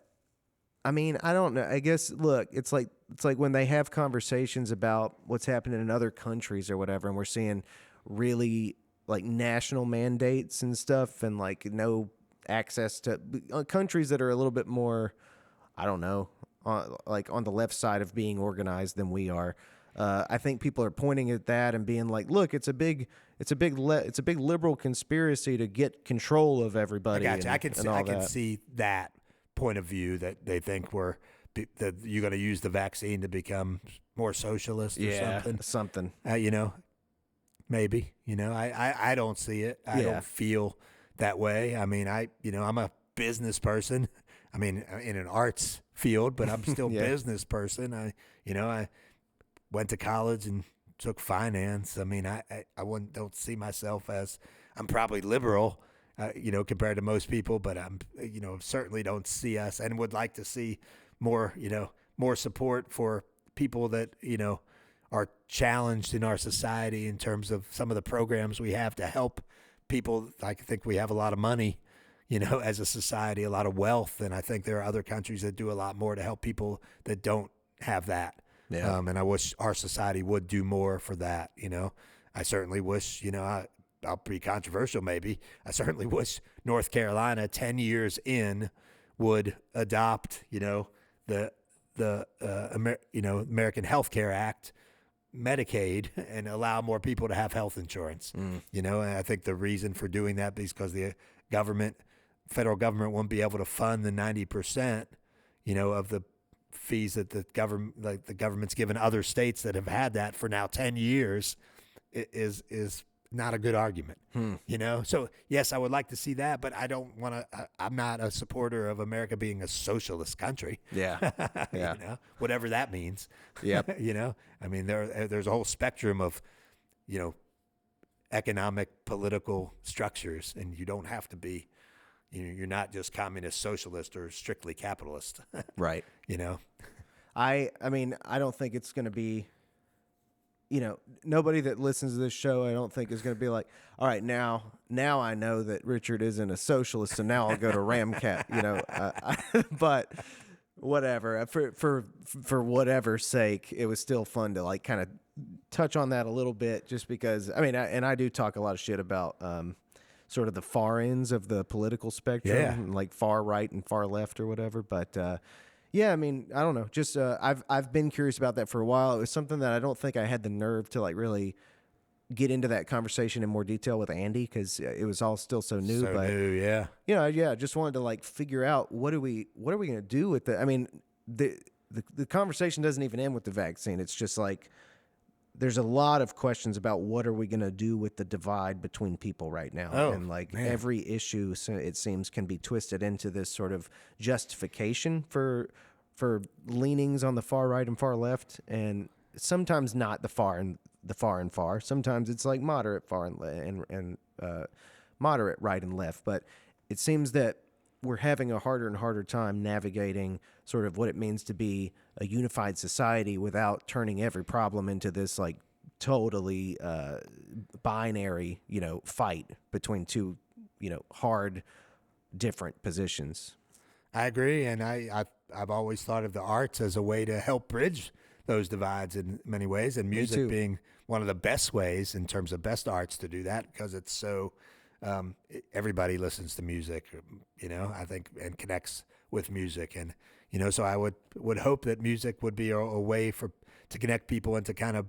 I mean, I don't know. I guess look, it's like when they have conversations about what's happening in other countries or whatever, and we're seeing really like national mandates and stuff, and like no access to countries that are a little bit more, I don't know, like on the left side of being organized than we are. I think people are pointing at that and being like, "Look, it's a big liberal conspiracy to get control of everybody." I got you. I can that. see that point of view that they think that you're going to use the vaccine to become more socialist or something. Maybe. I don't see it. I don't feel that way. I mean, I'm a business person. I mean, in an arts field, but I'm still a business person. I went to college and took finance. I mean, I don't see myself as, I'm probably liberal, compared to most people, but I'm, certainly don't see us and would like to see more support for people that, are challenged in our society in terms of some of the programs we have to help people. I think we have a lot of money, as a society, a lot of wealth. And I think there are other countries that do a lot more to help people that don't have that. Yeah. And I wish our society would do more for that. I certainly wish, I'll be controversial maybe. I certainly wish North Carolina 10 years in would adopt, the American Health Care Act, Medicaid, and allow more people to have health insurance. And I think the reason for doing that is because the federal government won't be able to fund the 90%, of the fees that the government's given other states that have had that for now 10 years is not a good argument. So yes, I would like to see that, but I don't want to, I'm not a supporter of America being a socialist country. Yeah. Whatever that means. Yep. I mean, there's a whole spectrum of, economic, political structures, and you don't have to be, you're not just communist, socialist, or strictly capitalist. Right. I mean, I don't think it's going to be, nobody that listens to this show, I don't think is going to be like, all right, now I know that Richard isn't a socialist, so now I'll go to Ramkat, but whatever, for whatever sake, it was still fun to like kind of touch on that a little bit, just because, I mean, I do talk a lot of shit about, sort of the far ends of the political spectrum, like far right and far left or whatever. But yeah, I mean, I don't know. Just I've been curious about that for a while. It was something that I don't think I had the nerve to like really get into that conversation in more detail with Andy, because it was all still so new. Just wanted to like figure out what are we going to do with it. I mean, the conversation doesn't even end with the vaccine. It's just like, there's a lot of questions about what are we going to do with the divide between people right now. Every issue, it seems, can be twisted into this sort of justification for leanings on the far right and far left, and sometimes not the far and far. Sometimes it's like moderate far and moderate right and left. But it seems that we're having a harder and harder time navigating sort of what it means to be a unified society without turning every problem into this like totally binary, fight between two, hard, different positions. I agree, and I've always thought of the arts as a way to help bridge those divides in many ways, and music being one of the best ways in terms of best arts to do that, because it's so everybody listens to music, I think, and connects with music, and so I would hope that music would be a way to connect people and to kind of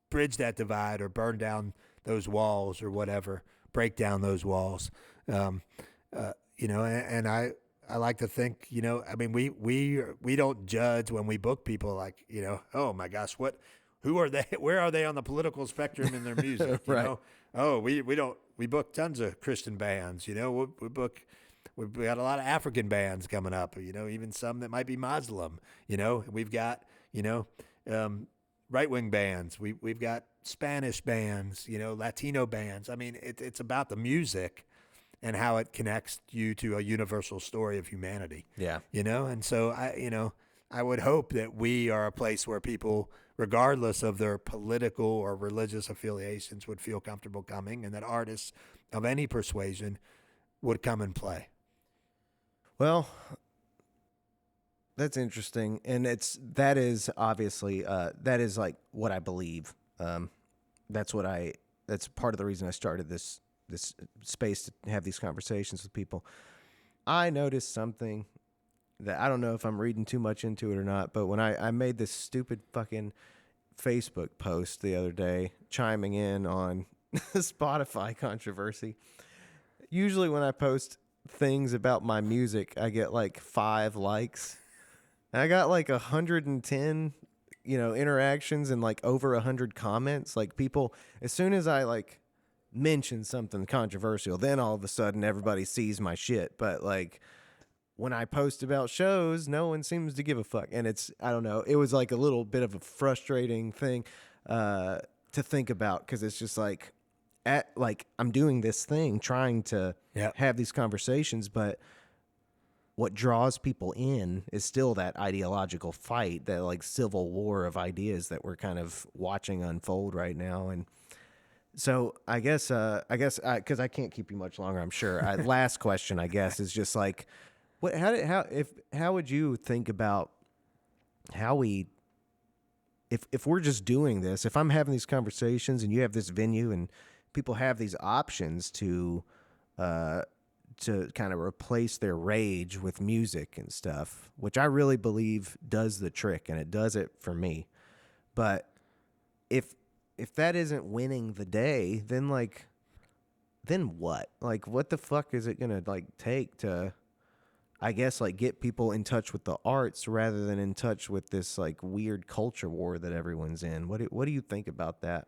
bridge that divide or burn down those walls or whatever, break down those walls. And I like to think, I mean, we don't judge when we book people like, oh my gosh, who are they? Where are they on the political spectrum in their music? Right. Oh, we book tons of Christian bands, we've got a lot of African bands coming up, even some that might be Muslim, we've got, right-wing bands. We've got Spanish bands, Latino bands. I mean, it's about the music and how it connects you to a universal story of humanity. Yeah. And so I would hope that we are a place where people, regardless of their political or religious affiliations, would feel comfortable coming, and that artists of any persuasion would come and play. Well, that's interesting, and that is obviously that is like what I believe. That's part of the reason I started this space to have these conversations with people. I noticed something that I don't know if I'm reading too much into it or not, but when I made this stupid fucking Facebook post the other day chiming in on Spotify controversy. Usually when I post things about my music, I get like 5 likes. And I got like 110, interactions and like over 100 comments. Like people, as soon as I like mention something controversial, then all of a sudden everybody sees my shit. But like when I post about shows, no one seems to give a fuck. And I don't know, it was like a little bit of a frustrating thing to think about, because it's just like, I'm doing this thing, trying to have these conversations, but what draws people in is still that ideological fight, that like civil war of ideas that we're kind of watching unfold right now. And so I guess, because I can't keep you much longer, I'm sure. Last question, I guess, is just like, how would you think about how if we're just doing this, if I'm having these conversations and you have this venue and people have these options to kind of replace their rage with music and stuff, which I really believe does the trick, and it does it for me. But if that isn't winning the day, then what? Like, what the fuck is it gonna like take to, I guess, like get people in touch with the arts rather than in touch with this like weird culture war that everyone's in? What do you think about that?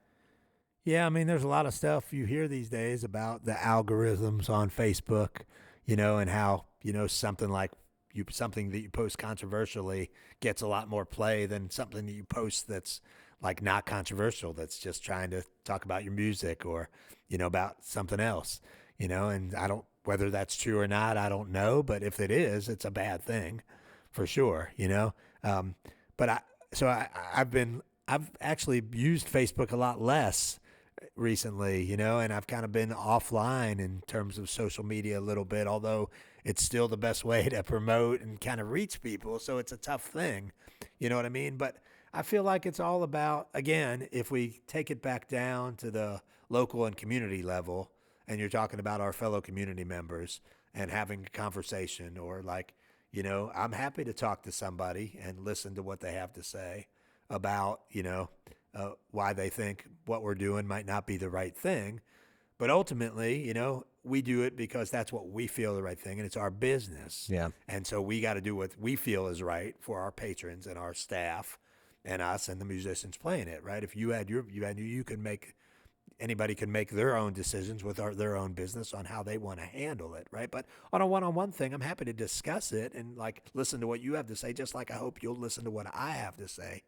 Yeah, I mean, there's a lot of stuff you hear these days about the algorithms on Facebook, and how, something that you post controversially gets a lot more play than something that you post that's like not controversial, that's just trying to talk about your music or, about something else, and whether that's true or not, I don't know. But if it is, it's a bad thing for sure, But I've actually used Facebook a lot less recently, and I've kind of been offline in terms of social media a little bit, although it's still the best way to promote and kind of reach people. So it's a tough thing, you know what I mean? But I feel like it's all about, again, if we take it back down to the local and community level, and you're talking about our fellow community members and having a conversation, or like, I'm happy to talk to somebody and listen to what they have to say about, why they think what we're doing might not be the right thing. But ultimately, we do it because that's what we feel the right thing, and it's our business. Yeah. And so we got to do what we feel is right for our patrons and our staff and us and the musicians playing it, right? If you can make, anybody can make their own decisions with their own business on how they want to handle it, right? But on a one-on-one thing, I'm happy to discuss it and like listen to what you have to say, just like I hope you'll listen to what I have to say.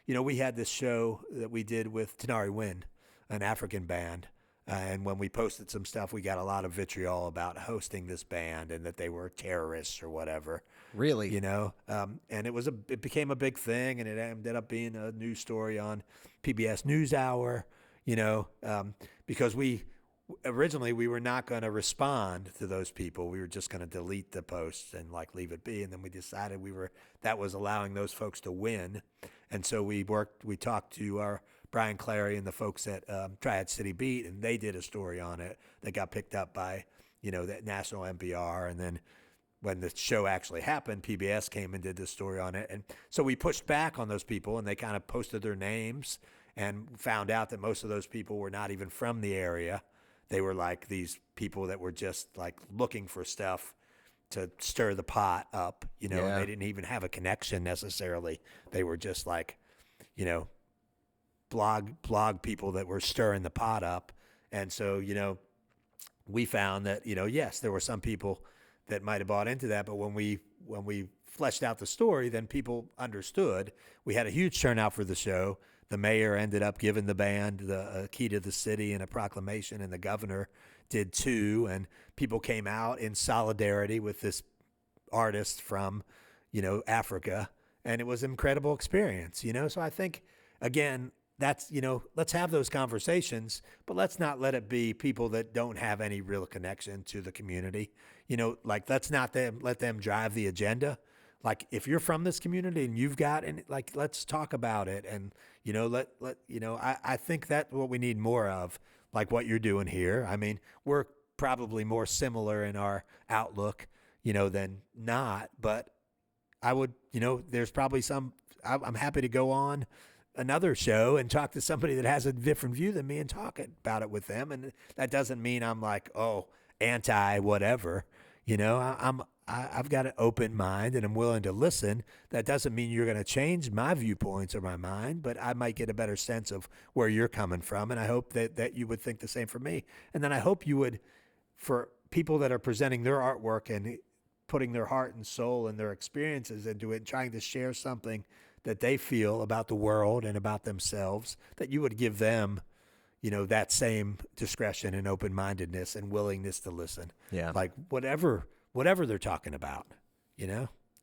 We had this show that we did with Tenari Wind, an African band. And when we posted some stuff, we got a lot of vitriol about hosting this band and that they were terrorists or whatever. Really? And it became a big thing, and it ended up being a news story on PBS NewsHour, because we were not going to respond to those people. We were just going to delete the posts and like leave it be. And then we decided that was allowing those folks to win. And so we talked to our Brian Clary and the folks at Triad City Beat, and they did a story on it that got picked up by, that national NPR. And then when the show actually happened, PBS came and did this story on it. And so we pushed back on those people, and they kind of posted their names and found out that most of those people were not even from the area. They were like these people that were just like looking for stuff to stir the pot up, and they didn't even have a connection necessarily. They were just like, blog people that were stirring the pot up. And so, we found that, yes, there were some people that might have bought into that, but when we fleshed out the story, then people understood. We had a huge turnout for the show. The mayor ended up giving the band the key to the city in a proclamation, and the governor did too. And people came out in solidarity with this artist from, Africa, and it was an incredible experience, So I think, again, that's, let's have those conversations, but let's not let it be people that don't have any real connection to the community. Like, let's not let them drive the agenda. Like, if you're from this community and you've got, and like, let's talk about it. And, I think that's what we need more of, like what you're doing here. I mean, we're probably more similar in our outlook, than not, but I would, there's probably I'm happy to go on another show and talk to somebody that has a different view than me and talk about it with them. And that doesn't mean I'm like, anti whatever, I've got an open mind and I'm willing to listen. That doesn't mean you're going to change my viewpoints or my mind, but I might get a better sense of where you're coming from. And I hope that you would think the same for me. And then I hope you would, for people that are presenting their artwork and putting their heart and soul and their experiences into it and trying to share something that they feel about the world and about themselves, that you would give them, that same discretion and open-mindedness and willingness to listen. Yeah. Like whatever they're talking about,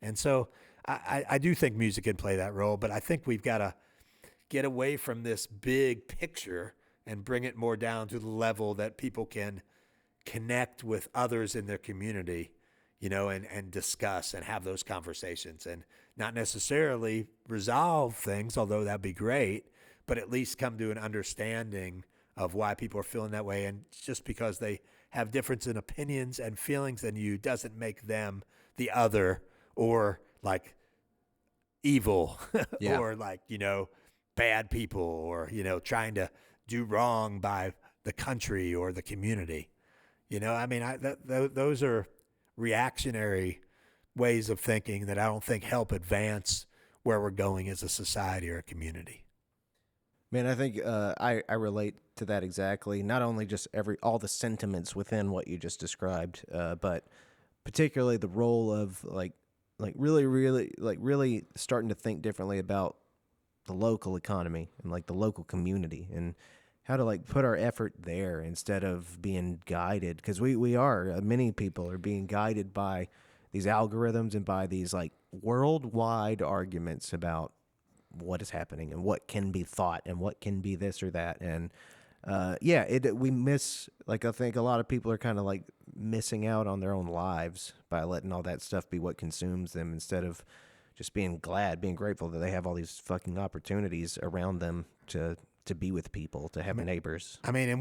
And so I do think music can play that role, but I think we've got to get away from this big picture and bring it more down to the level that people can connect with others in their community, and discuss and have those conversations and not necessarily resolve things, although that'd be great, but at least come to an understanding of why people are feeling that way. And just because they have difference in opinions and feelings than you doesn't make them the other or like evil or like, bad people or, trying to do wrong by the country or the community. I mean, those are reactionary ways of thinking that I don't think help advance where we're going as a society or a community. Man, I think I relate to that exactly. Not only just all the sentiments within what you just described, but particularly the role of like really starting to think differently about the local economy and like the local community and how to like put our effort there instead of being guided, because many people are being guided by these algorithms and by these like worldwide arguments about what is happening and what can be thought and what can be this or that. And we miss, like, I think a lot of people are kind of like missing out on their own lives by letting all that stuff be what consumes them instead of just being grateful that they have all these fucking opportunities around them to be with people, to have neighbors. I mean,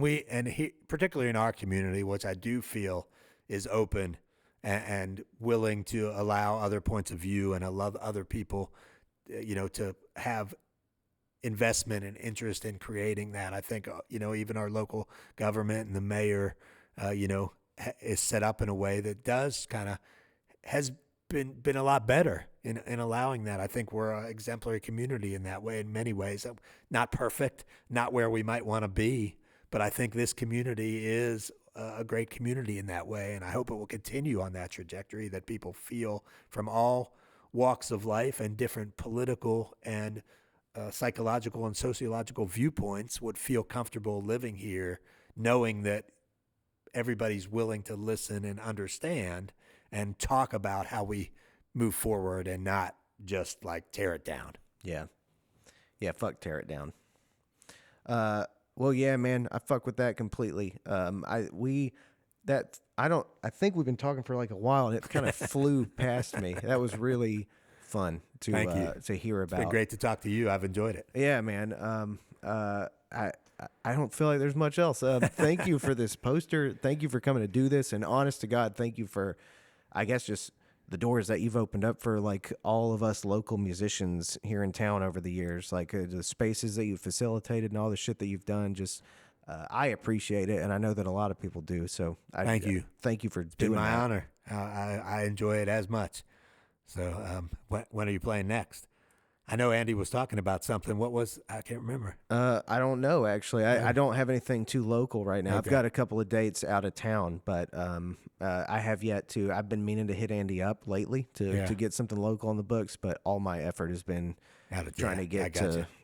particularly in our community, which I do feel is open and willing to allow other points of view and allow other people, to have investment and interest in creating that. I think, even our local government and the mayor, is set up in a way that does kind of has been a lot better in allowing that. I think we're an exemplary community in that way in many ways. Not perfect, not where we might want to be, but I think this community is a great community in that way, and I hope it will continue on that trajectory, that people feel from all walks of life and different political and psychological and sociological viewpoints would feel comfortable living here, knowing that everybody's willing to listen and understand and talk about how we move forward and not just like tear it down. Yeah. Yeah, fuck tear it down. Well, yeah, man, I fuck with that completely. I think we've been talking for like a while and it kind of flew past me. That was really fun to hear about. It's been great to talk to you. I've enjoyed it. Yeah, man. I don't feel like there's much else. Thank you for this poster. Thank you for coming to do this. And honest to God, thank you for, I guess, just the doors that you've opened up for like all of us local musicians here in town over the years, like the spaces that you've facilitated and all the shit that you've done. Just, I appreciate it. And I know that a lot of people do. So thank you. Thank you for it's doing been my that. honor. I enjoy it as much. So when are you playing next? I know Andy was talking about something. I can't remember. I don't know, actually. I don't have anything too local right now. Okay. I've got a couple of dates out of town, but I have yet to. I've been meaning to hit Andy up lately to get something local on the books, but all my effort has been trying to get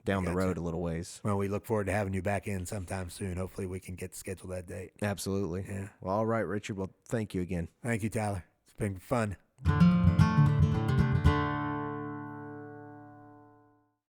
down the road a little ways. Well, we look forward to having you back in sometime soon. Hopefully we can get scheduled that date. Absolutely. Yeah. Well, all right, Richard. Well, thank you again. Thank you, Tyler. It's been fun.